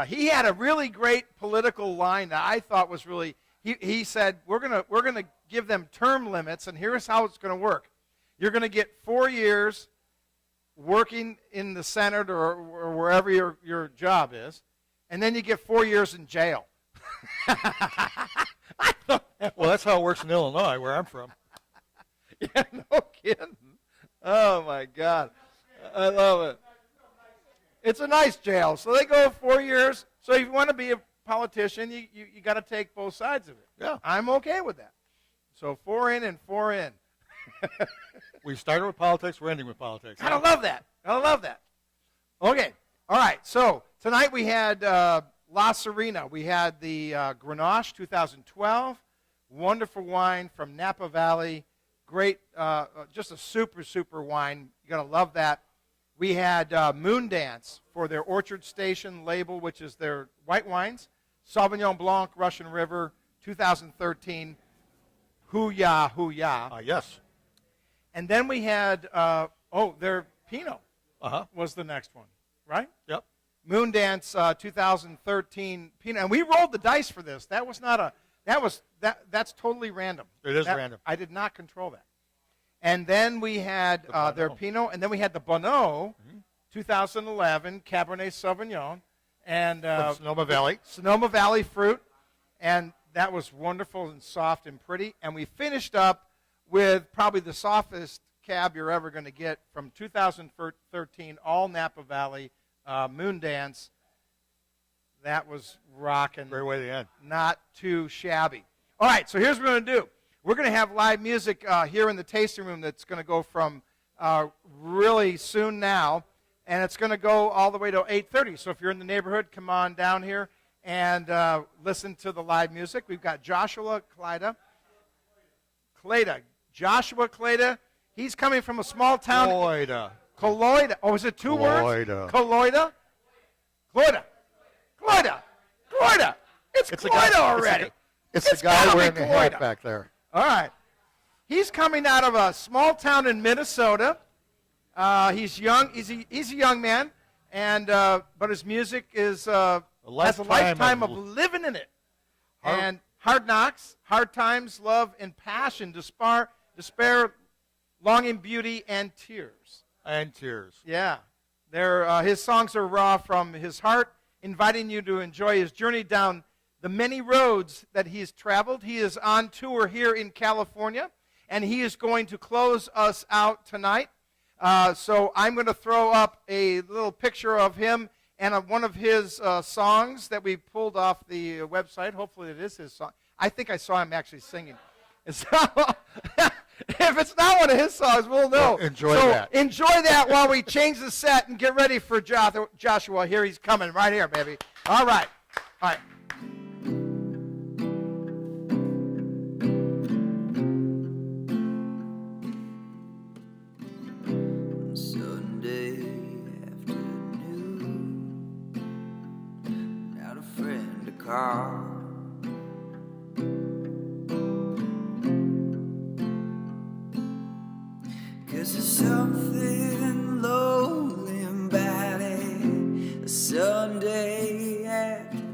he had a really great political line that I thought was really. He said we're gonna give them term limits, and here's how it's gonna work. You're gonna get 4 years working in the Senate or wherever your job is, and then you get 4 years in jail. Well, that's how it works in Illinois, where I'm from. Yeah, no kidding. Oh, my God. I love it. It's a nice jail. So they go 4 years. So if you want to be a politician, you got to take both sides of it. Yeah. I'm okay with that. So 4 in and 4 in. We started with politics, we're ending with politics. I love that. I love that. Okay. All right. So tonight we had La Serena. We had the Grenache 2012. Wonderful wine from Napa Valley. Great, just a super, super wine. You're going to love that. We had Moon Dance for their Orchard Station label, which is their white wines. Sauvignon Blanc, Russian River, 2013. Hoo-yah, hoo-yah. Yes. And then we had, their Pinot was the next one, right? Yep. Moon Dance 2013 Pinot. And we rolled the dice for this. That was not that's totally random. It is random. I did not control that. And then we had their Pinot, and then we had the Bonneau 2011 Cabernet Sauvignon. And from Sonoma Valley. Sonoma Valley fruit. And that was wonderful and soft and pretty. And we finished up with probably the softest cab you're ever going to get from 2013, all Napa Valley, Moon Dance. That was rocking. Great way to end. Not too shabby. All right, so here's what we're going to do. We're going to have live music here in the tasting room that's going to go from really soon now, and it's going to go all the way to 8:30. So if you're in the neighborhood, come on down here and listen to the live music. We've got Joshua Kloyda. Joshua Kloyda. He's coming from a small town. Kloyda. Kloyda. Oh, is it two words? Kloyda. Kloyda? Kloyda. Kloyda. Kloyda. It's Kloyda already. It's the guy gotta be wearing the hat Kloyda. back there. All right. He's coming out of a small town in Minnesota. He's young. He's a young man, and but his music is has a lifetime of living in it. And hard knocks, hard times, love, and passion, despair, longing, beauty, and tears. And tears. Yeah. His songs are raw from his heart, inviting you to enjoy his journey down the many roads that he's traveled. He is on tour here in California, and he is going to close us out tonight. So I'm going to throw up a little picture of him and one of his songs that we pulled off the website. Hopefully it is his song. I think I saw him actually singing. And so if it's not one of his songs, we'll know. Well, enjoy that. Enjoy that while we change the set and get ready for Joshua. Here he's coming right here, baby. All right. All right. Sunday afternoon, not a friend to call. Cause there's something lonely about it, a Sunday afternoon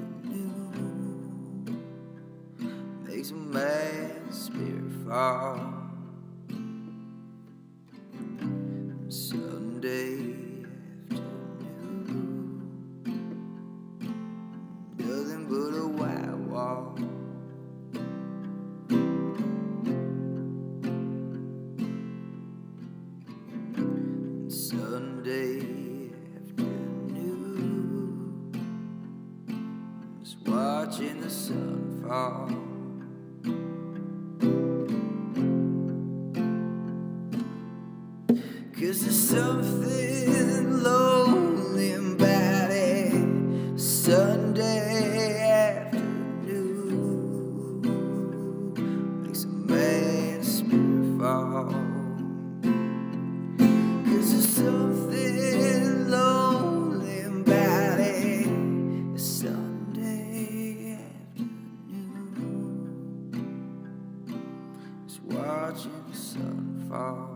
makes a man's spirit fall. Sunday afternoon, nothing but a white wall. Sunday afternoon, just watching the sun fall. Cause there's something lonely about it, Sunday afternoon makes a man's spirit fall. Cause there's something lonely about it, Sunday afternoon just watching the sun fall.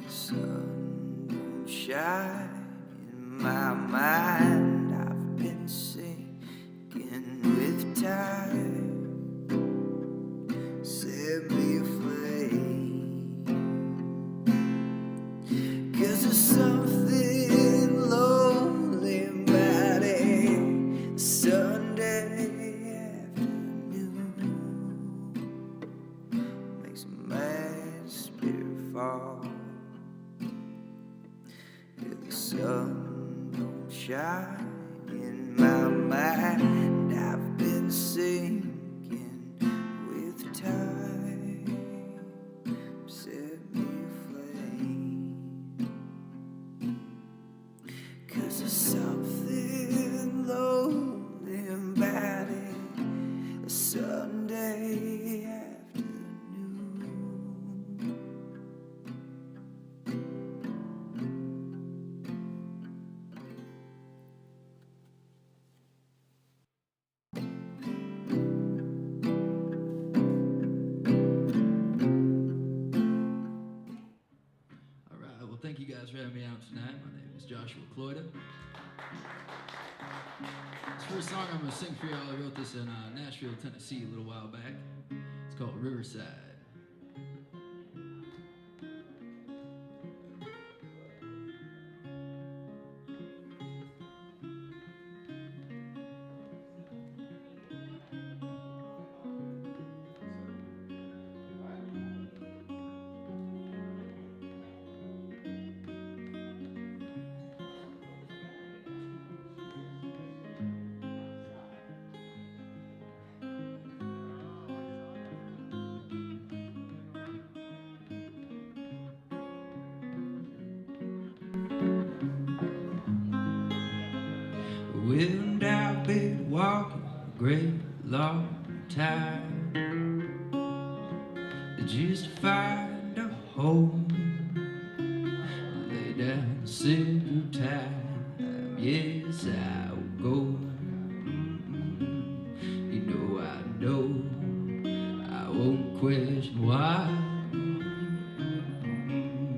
Sun don't shine in my mind. I've been sinking with time. Set me aflame. Cause there's something lonely about it, Sunday afternoon makes a man's spirit fall. The sun don't shine in my mind. I've been sinking with time. Set me aflame. Cause there's something lonely about it, a Sunday afternoon. All right, well, thank you guys for having me out tonight. My name is Joshua Kloyda. This first song I'm going to sing for y'all, I wrote this in Nashville, Tennessee a little while back. It's called Riverside. Well, I've been walking a great long time just to find a home, lay down a simple time. Yes, I'll go. You know I won't question why.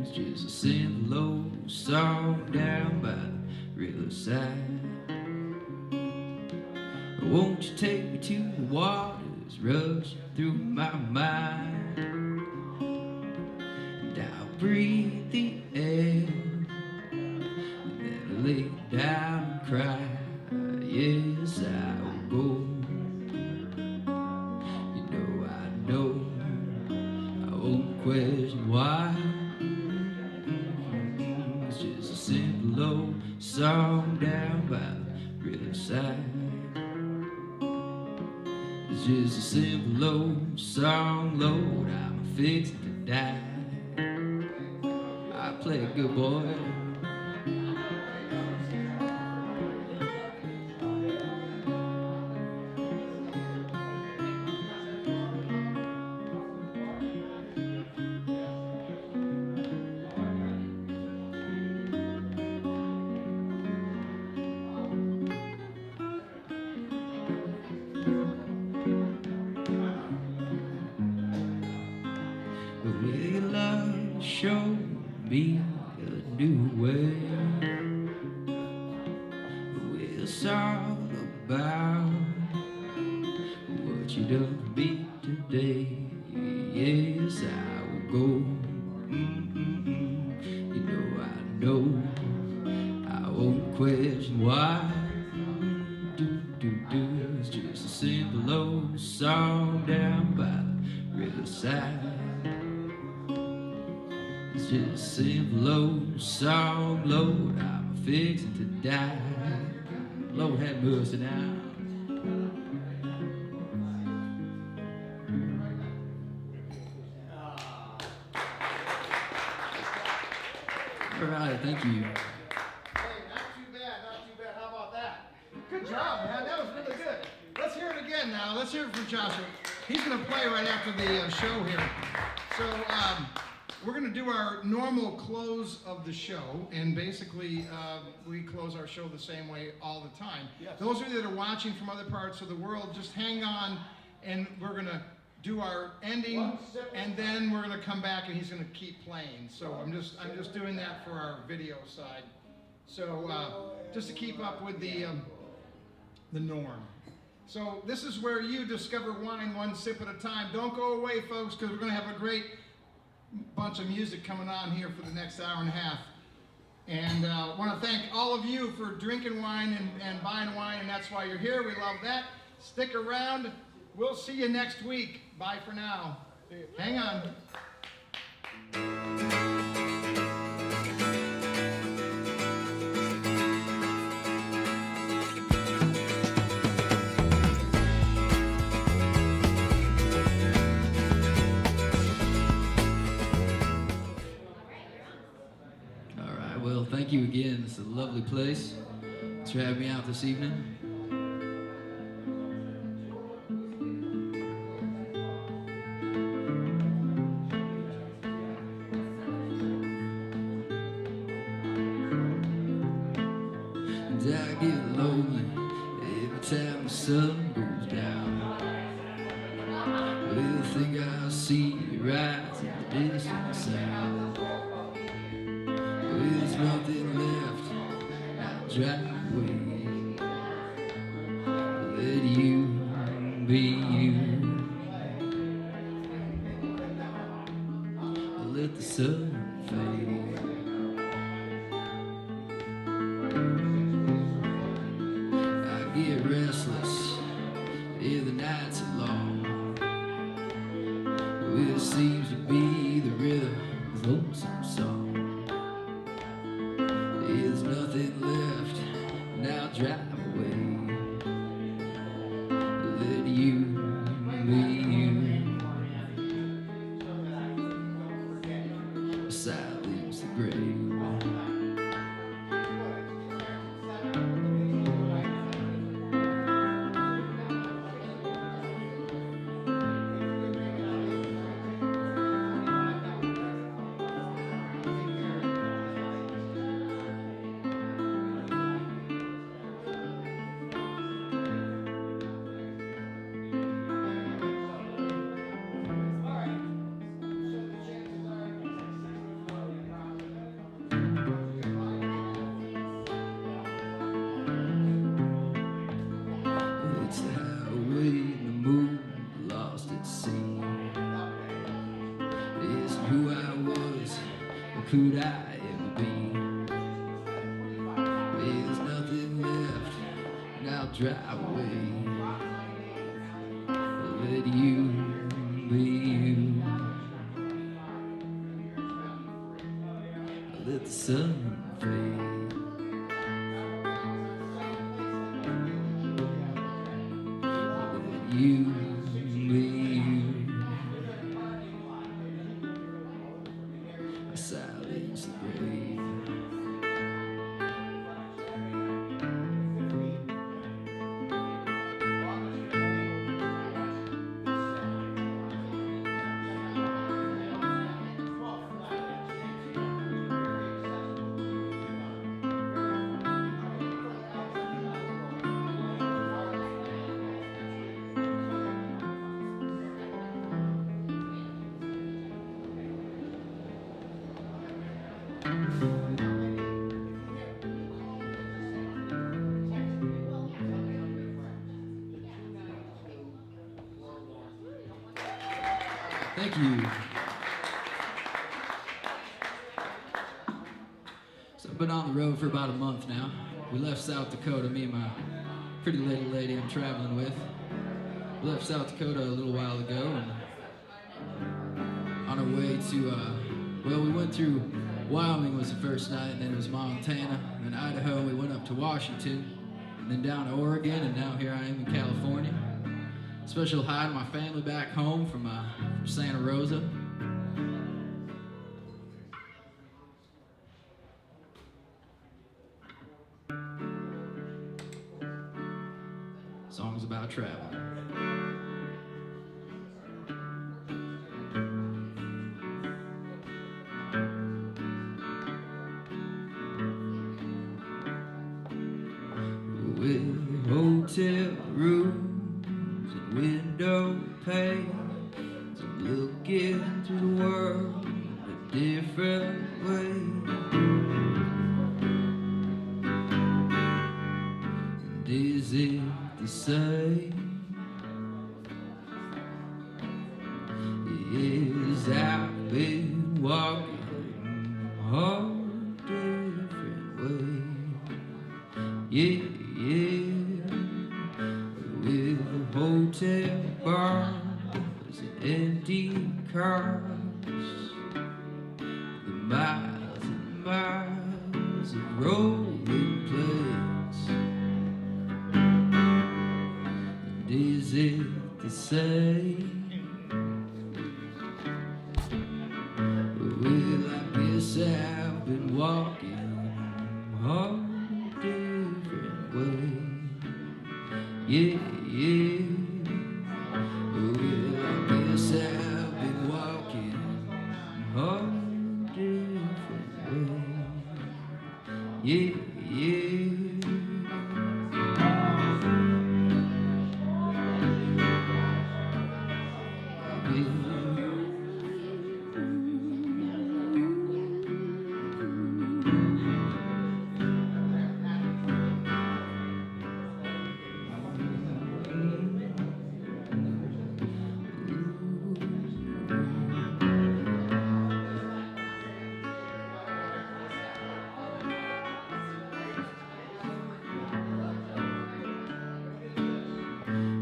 It's just a simple old song down by the riverside. Won't you take me to the waters rushing through my mind, and I'll breathe the air, then I'll lay down and cry. Yes, I'll go. You know I won't question why. It's just a simple old song down by the riverside. It's just a simple old song, Lord, I'm fixing to die. I play a good boy. Will your love show me a new way? Will it's all about what you done for me today. Yes, I will go. You know I won't question why. It's just a simple old song down by the riverside. It's just a simple old song, Lord, I'm fixing to die. Lord, have mercy now. All right, thank you. Hey, not too bad, not too bad. How about that? Good job, man. That was really good. Let's hear it again now. Let's hear it from Joshua. He's going to play right after the show here. So we're going to do our normal close of the show, and basically we close our show the same way all the time. Yes. Those of you that are watching from other parts of the world, just hang on, and we're going to do our ending, and then we're going to come back and he's going to keep playing. So I'm just doing that for our video side. So just to keep up with the norm. So this is where you discover wine one sip at a time. Don't go away, folks, because we're going to have a great bunch of music coming on here for the next hour and a half. And I want to thank all of you for drinking wine and buying wine, and that's why you're here. We love that. Stick around. We'll see you next week. Bye for now. Hang on. All right, well, thank you again. It's a lovely place. Thanks for having me out this evening. I get lonely every time the sun goes down. Well, I think I see you rise in the distance south. Well, there's nothing left, I'll drive away. Let you be you. Let the sun fade. Get restless, yeah, the nights are long. Well, it seems to be the rhythm of lonesome song. There's nothing left, now drive away. Let you be you. Silence the grave. drive away. Let you be you. Let the sun fade. Let you be you. Silence the grave. Thank you. So I've been on the road for about a month now. We left South Dakota, me and my pretty little lady I'm traveling with. We left South Dakota a little while ago, and on our way to, well, we went through Wyoming was the first night, and then it was Montana, and then Idaho, and we went up to Washington, and then down to Oregon, and now here I am in California. Special hi to my family back home from Santa Rosa. Songs about travel. With hotel rooms and window panes, looking through the world a different way. And is it the same? Yes, I've been walking all different ways. Yeah, yeah. With the hotel bars and empty cars, the miles and miles of rolling plains. And is it the same? Well, I guess I've been walking all different ways. Yeah, yeah. Well, I guess I've been walking all different ways. Yeah, yeah.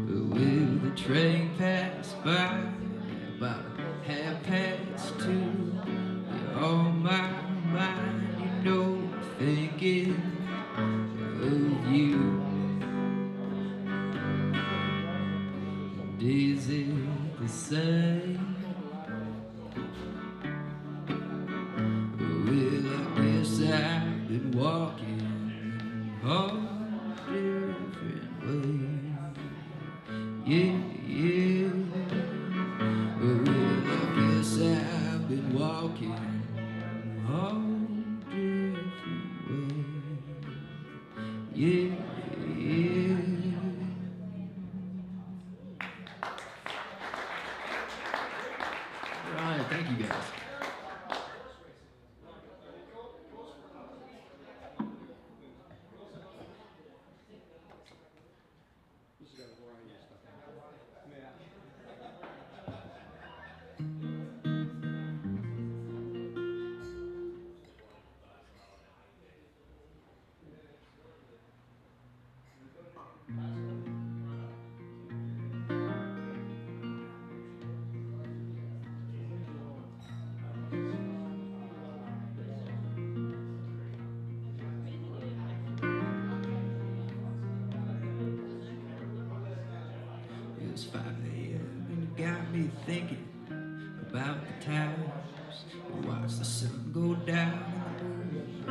Will the train pass by about 2:30? You're on my mind, you know, thinking of you. And is it the same? Well, I guess I've been walking all different ways. Yeah, yeah. Well, I guess I've been walking all different ways. Yeah, yeah. All right, thank you guys. was 5 a.m. and you got me thinking about the times we watched the sun go down and the moon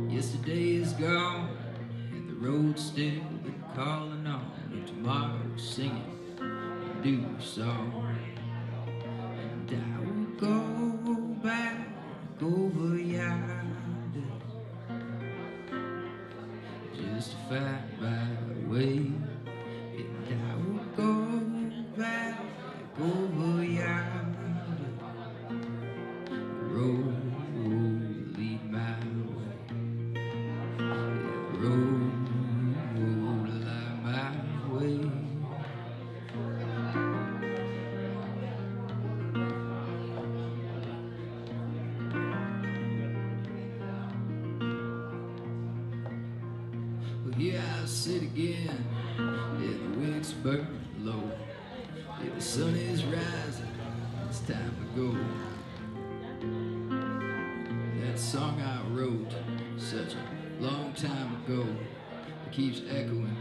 rise. Yesterday is gone and the road's still been calling on, and tomorrow's singing a new song. And I will go back over yonder just to find my way. And I will go back over yonder. The road will lead my way. The road will light my way. Well, here I sit again, and the wicks burn low. Yeah, the sun is rising, it's time to go. That song I wrote such a long time ago, it keeps echoing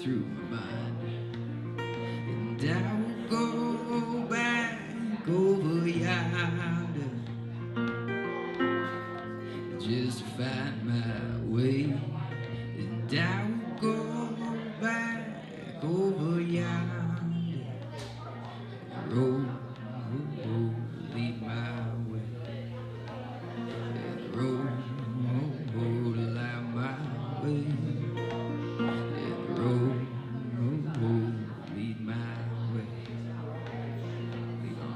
through my mind. And I will go back over yonder just to find my way. And I will go back over yonder. The road will lead my way. The road will light my way. The road will lead my way. Lead on.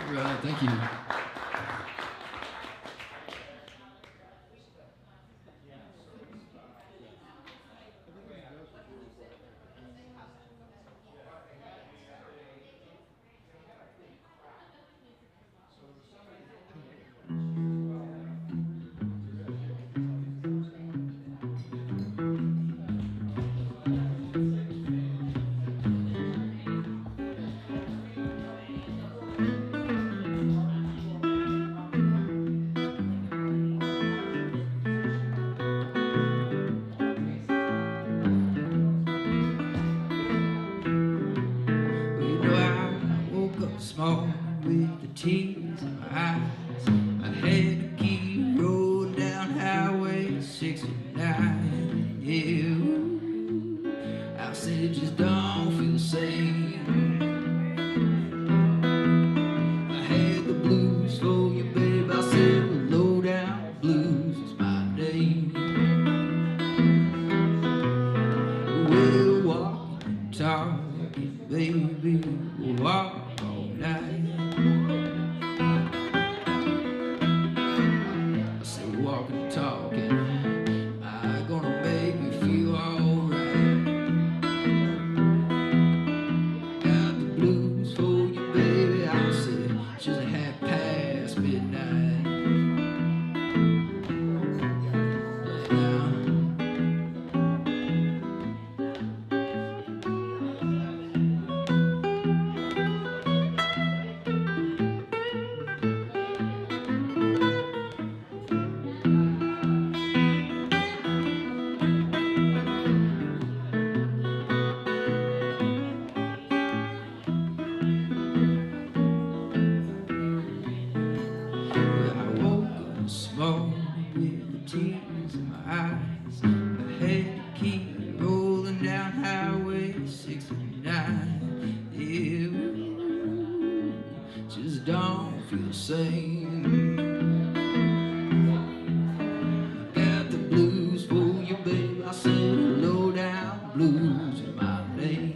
All right, thank you. Well, you know, I woke up this morning with the tears in my eyes. I had to keep rolling down Highway 69. Yeah, I said it just don't feel the same. I had the blues for you, babe. I said the low down blues is my name. We'll walk and talk, baby, we'll walk all night. I said walking and talking, I'm gonna make me feel alright. Got the blues for you, baby. I said just a 1:30 midnight. Lay down. Well, I woke up this morning with the tears in my eyes. I had to keep rolling down Highway 69. Yeah, just don't feel the same. Got the blues for you, babe. I said low down blues is my name.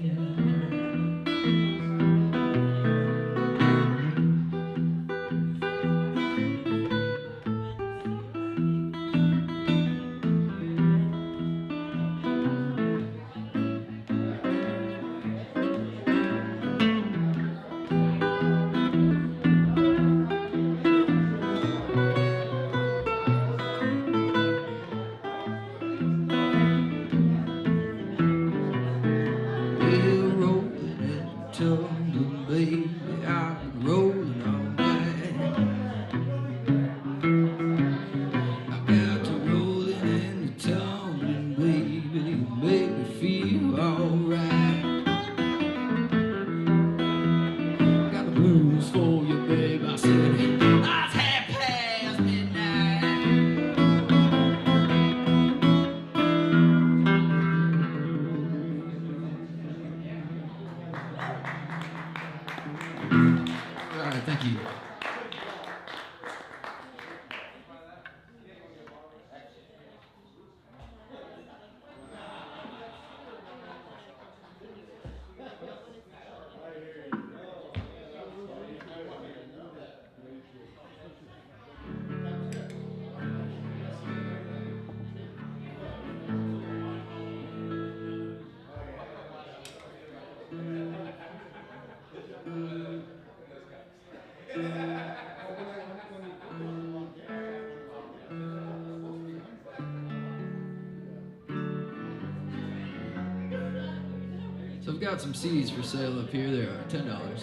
got some CDs for sale up here. They're $10.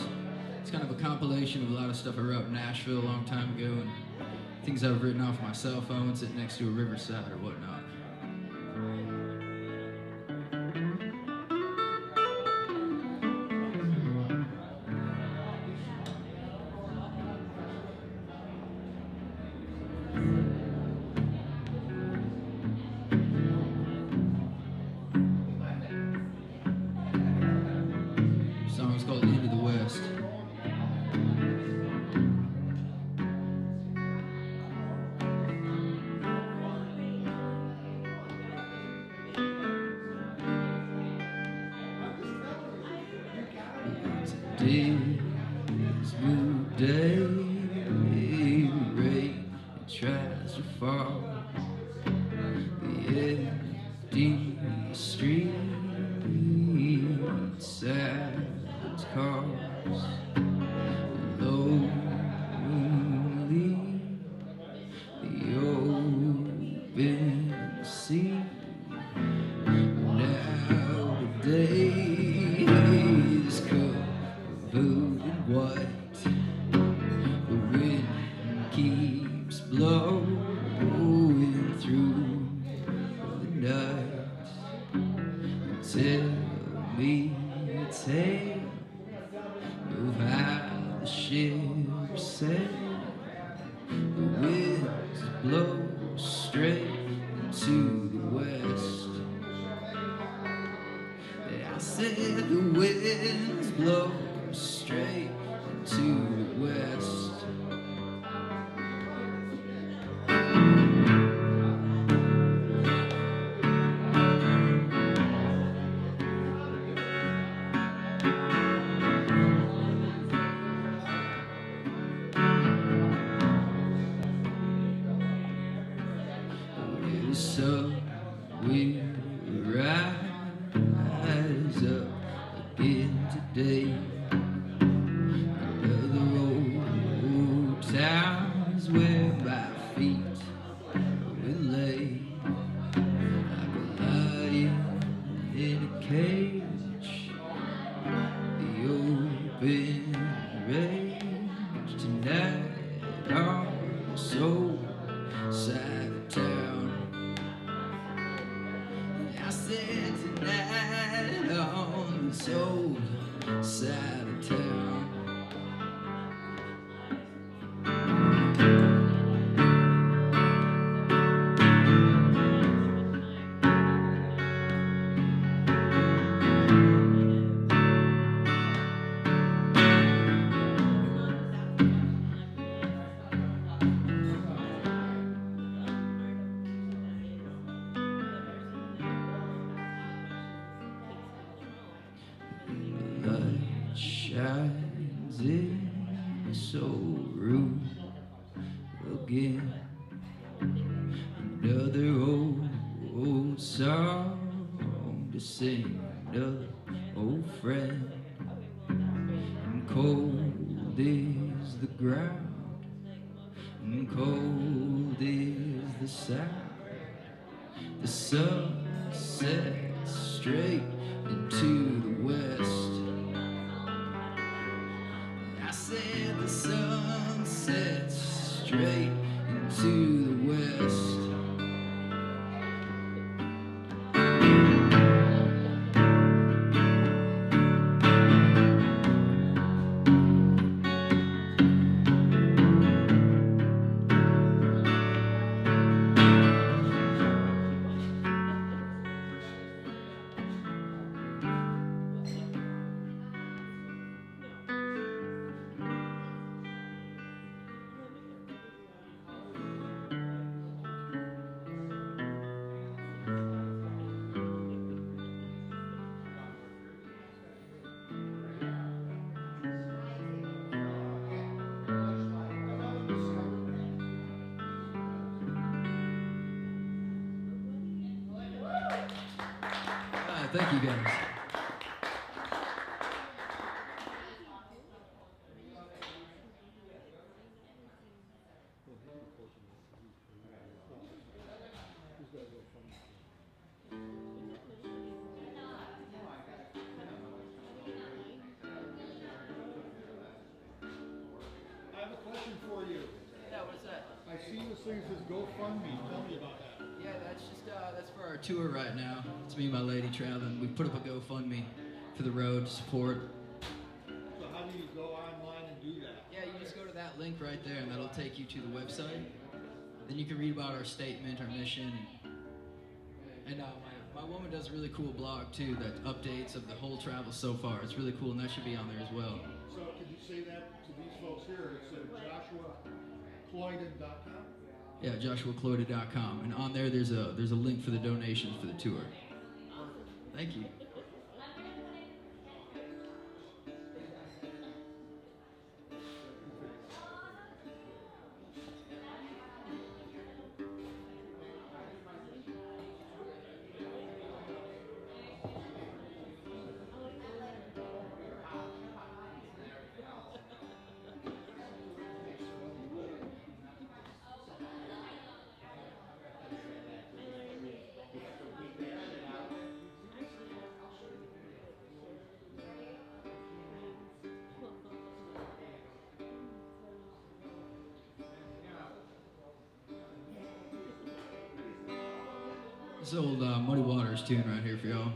It's kind of a compilation of a lot of stuff I wrote in Nashville a long time ago and things I've written off my cell phone sitting next to a riverside or whatnot. The song's called Into the West. Today's blue day, rain it tries to fall. The empty streets, silence calls. Lonely, the open sea. Now the day is covered in white. The wind keeps blowing through the night. Tell me a tale of how the ship sailed. The winds blow straight into the west. I said the winds blow straight into the west. The sun will rise up again today. Another old town is where my feet will lay. Like a lion in a cage, the open range tonight on the soul side of town. I said tonight on the soul side of town. Light shines in my soul room again. Another old song to sing, another old friend. And cold is the ground, and cold is the sound. The sun sets straight into the west. I said the sun sets straight into the west. Thank you guys. I see this thing that says GoFundMe. Tell me about that. Yeah, that's just that's for our tour right now. It's me and my lady traveling. We put up a GoFundMe for the road to support. So how do you go online and do that? Yeah, you just go to that link right there, and that'll take you to the website. Then you can read about our statement, our mission, and my woman does a really cool blog too that updates of the whole travel so far. It's really cool, and that should be on there as well. So could you say that to these folks here? It's JoshuaKloyda.com? Yeah, JoshuaKloyda.com, and on there there's a link for the donations for the tour. Thank you. This old Muddy Waters tune right here for y'all.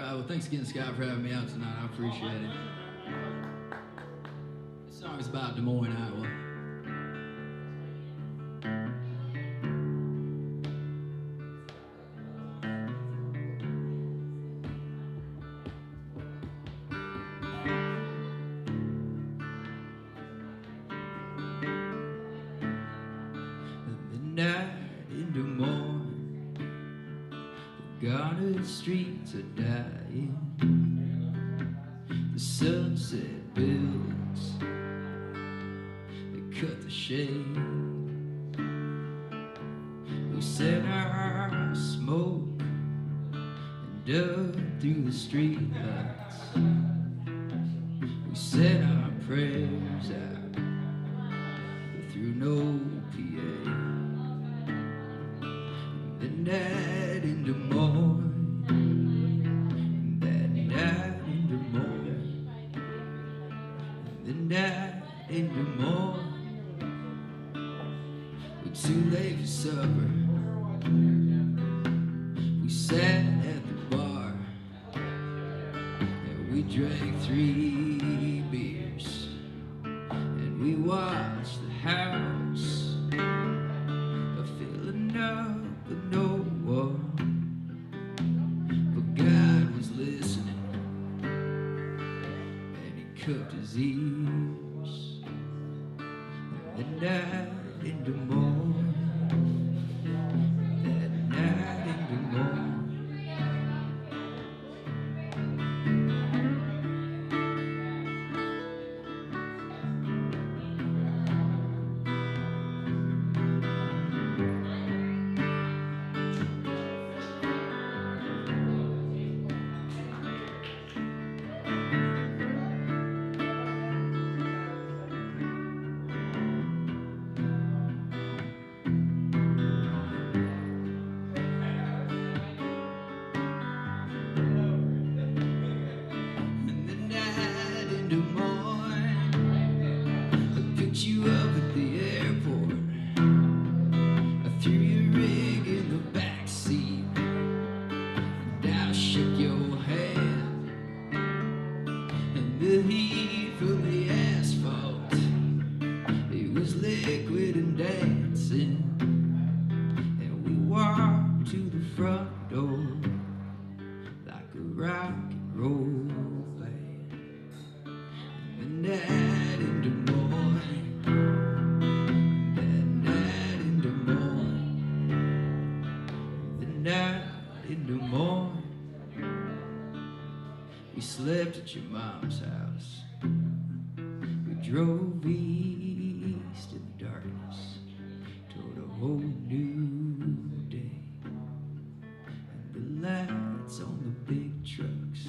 right, well, thanks again, Scott, for having me out tonight. I appreciate it. This song is about Des Moines, Iowa. The night in Des Moines, the guarded streets are dying. The sunset builds, they cut the shade. We set our smoke and dug through the streetlights. We said our prayers out through no PA. The night in Des Moines, that night in Des Moines, the night in Des Moines. We're too late for supper. We sat at the bar and we drank 3 beers and we watched the house filling up with no one. But God was listening and he cupped his ears. The night in Des Moines, that night in Des Moines. At your mom's house, we drove east in the darkness toward a whole new day, and the lights on the big trucks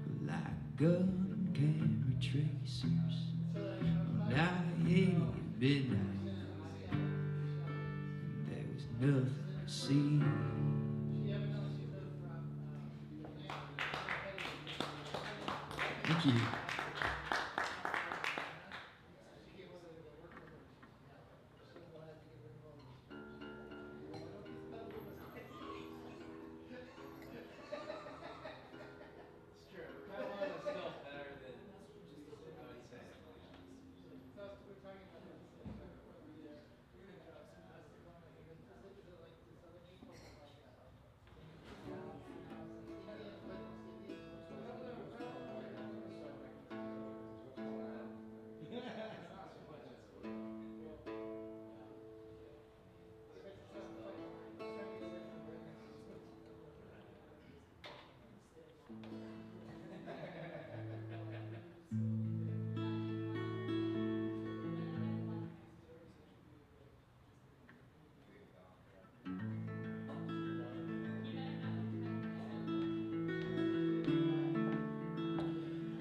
were like gun camera tracers. On I-80 at midnight, and there was nothing to see. Thank you.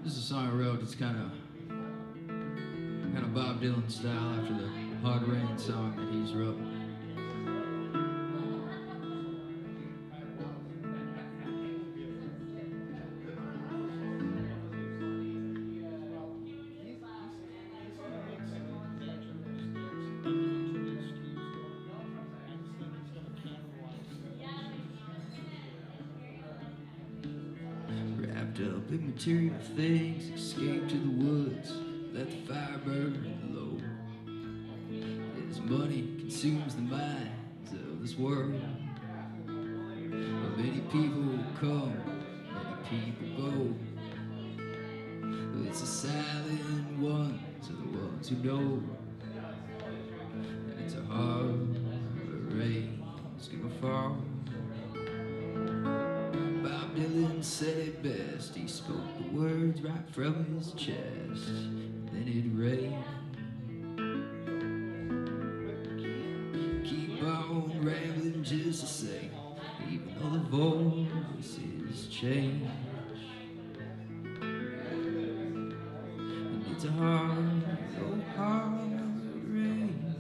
This is a song I wrote. It's kind of Bob Dylan style after the Hard Rain song that he's wrote. wrapped up in material things, escape to the woods, let the fire burn low. As money consumes the minds of this world, many people come, many people go. It's the silent ones are the ones who know. And it's a hard rain's gonna fall. Bob Dylan said it best. He spoke the words right from his chest. And then it rained. Keep on rambling just the same, even though the voices change. And it's a hard, oh hard rain.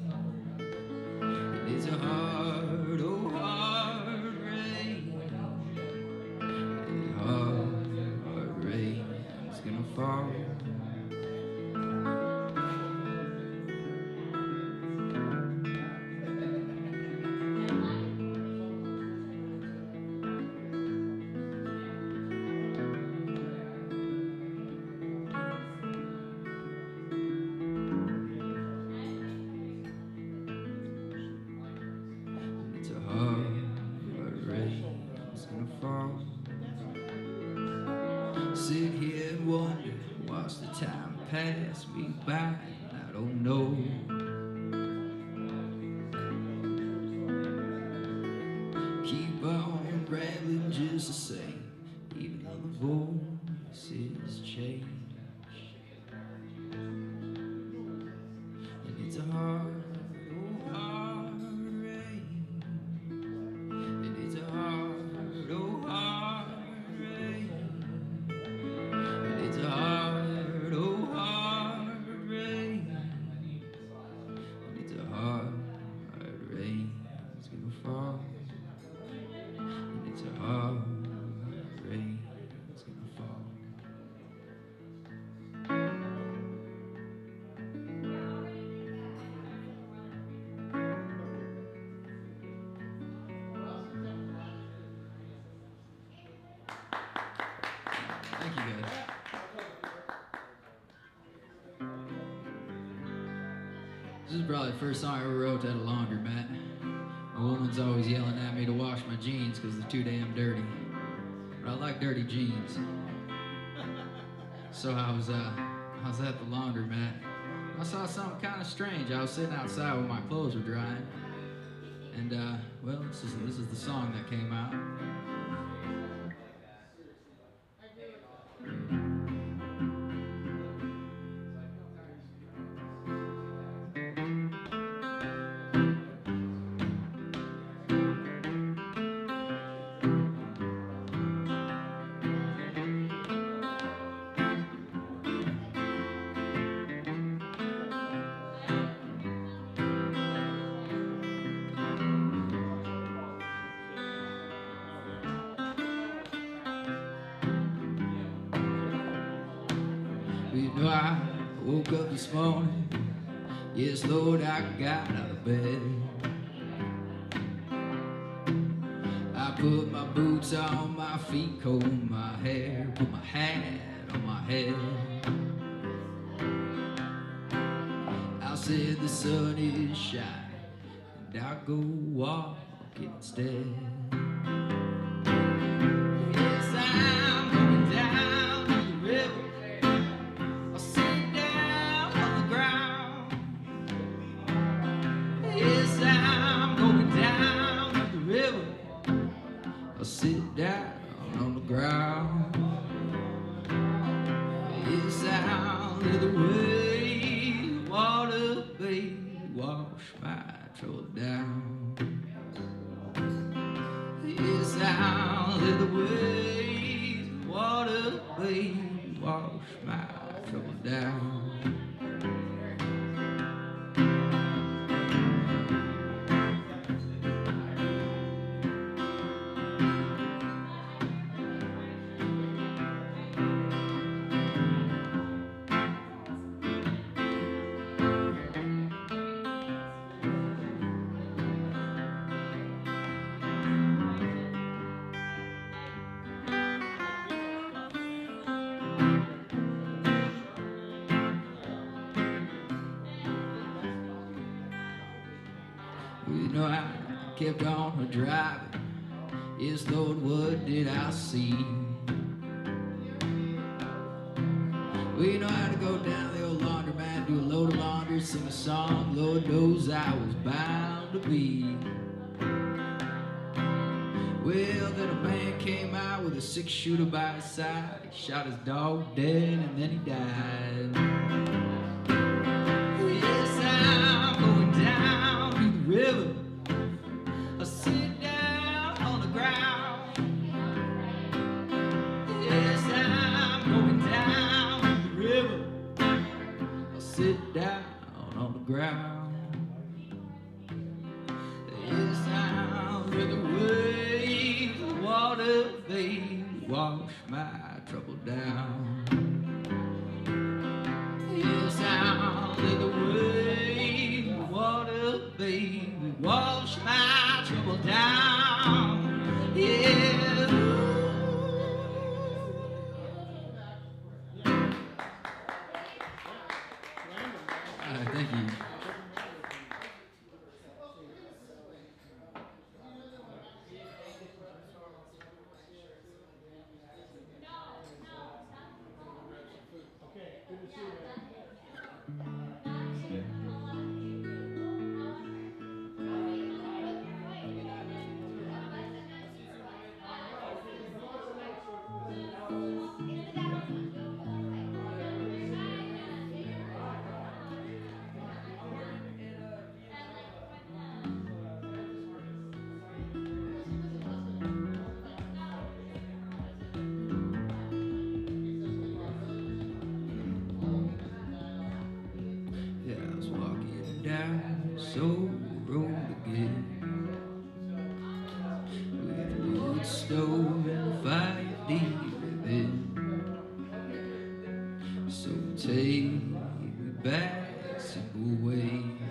And it's a hard, oh hard rain. And hard rain is gonna fall. It's a hard rain is gonna fall. Sit here and wonder, watch the time pass me by, and I don't know. Keep on rambling just the same, even though the voices change. And it's a hard, oh hard rain. And it's a hard, oh hard rain. And it's a hard, oh hard rain. And it's a hard rain. It's gonna fall. And it's a hard rain. It's gonna fall. Thank you, guys. This is probably the first song I ever wrote at a laundromat. My woman's always yelling at me to wash my jeans because they're too damn dirty. But I like dirty jeans. So I was at the laundromat. I saw something kind of strange. I was sitting outside when my clothes were drying. And, well, this is the song that came out. You know, I woke up this morning. Yes, Lord, I got out of bed. I put my boots on my feet, combed my hair, put my hat on my head. I said the sun is shining, and I'll go walking instead. Yes, I'm going down to the river. I'll sit down on the ground. Yes, I'm going down to the river. I'll sit down on the ground. Yes, I'll let the wave water, baby, wash my trouble down. Yes, I'll let the wave water, baby, wash my trouble down. kept on driving. Yes, Lord, what did I see? We know how to go down the old laundromat, do a load of laundry, sing a song. Lord knows I was bound to be. Well, then a man came out with a 6-shooter by his side. He shot his dog dead and then he died. Yes, I'm going down to the river. I sit down on the ground. Yes, I'm going down to the river. I sit down on the ground. Yes, I'm with the waves of water, baby, wash my trouble down. Yes, I'm with the waves of water, baby, wash my trouble down. Yeah. Thank you. Yeah, I was walking down Soul Road again with wood stove and fire deep within. So take me back simple ways,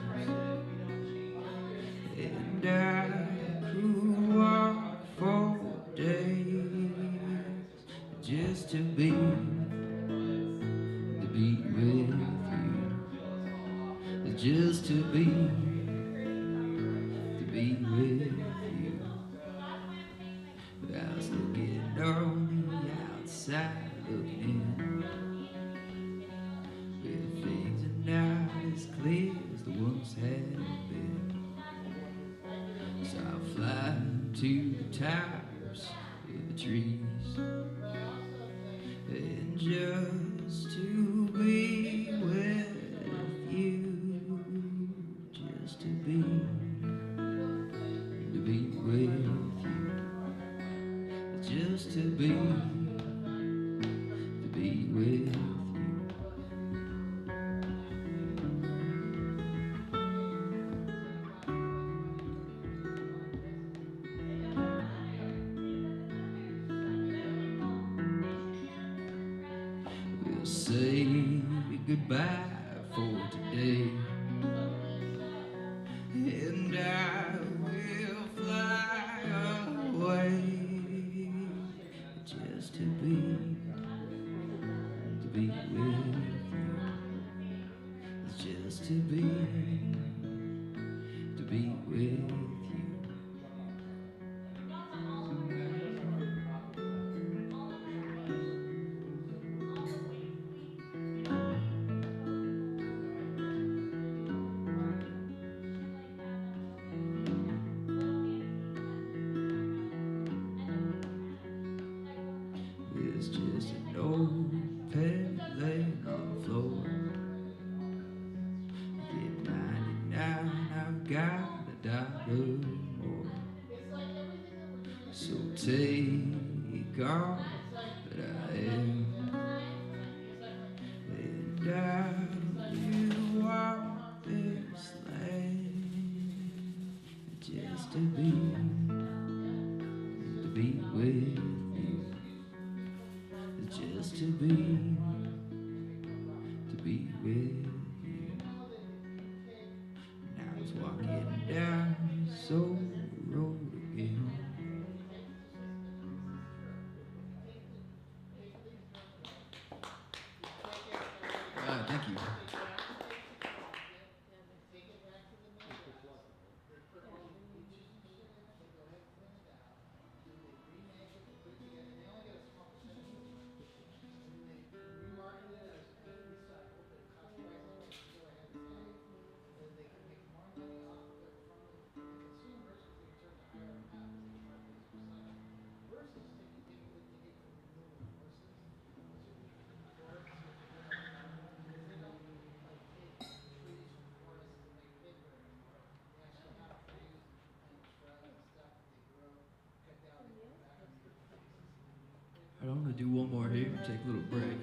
and I could walk for days just to be with you. Just to be with you. But I was looking on the outside, looking in, where things are not as clear as the ones had been. So I'll fly to the tops of the trees, and just to be with you. Just to be with you, just to be with you. We'll say goodbye for today, and I will fly away just to be with you, just to be with you. It's just an old pen laying on the floor. Get 99, I've got $1 more. So take all that I am, and I will walk this land just to be with you. Just to be with you. Now I was walking down Soul Road again. Thank you. I'm gonna do one more here, take a little break.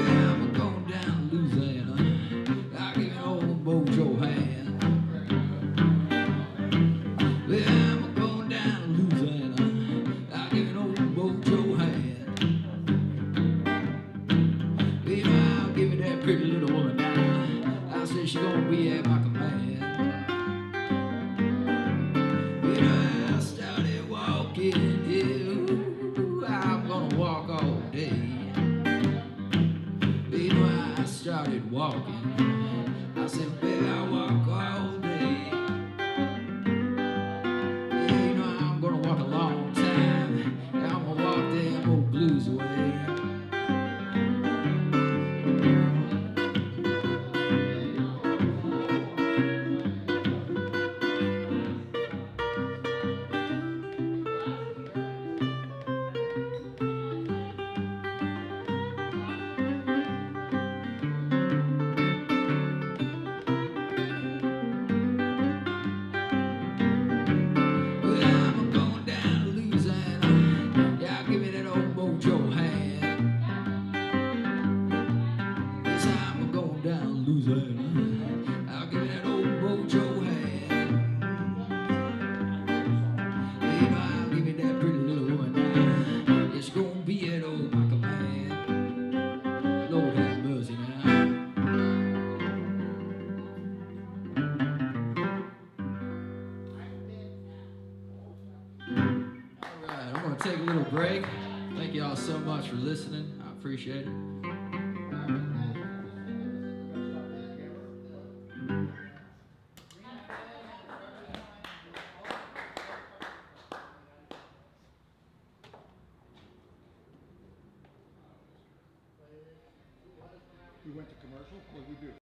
I'm going down to Louisiana. I give an old mojo hand. I'm going down to Louisiana. I give an old mojo hand. I'll give it that pretty little woman now. I said she's gonna be at my command. I started walking, yeah. I'm gonna walk all day. I started walking. I said, baby, I walk all day. I'm gonna walk a long time. I'm gonna walk them old blues away. I'm going down to Louisiana. Yeah, give me that old mojo hand. Yes, I'm going down to Louisiana. I'll give me that old mojo hand. I'll give me that pretty little woman now. It's gonna be at old my command. Lord have mercy now. All right, I'm gonna take a little break. Thank you all so much for listening. I appreciate it. We went to commercial. What did we do?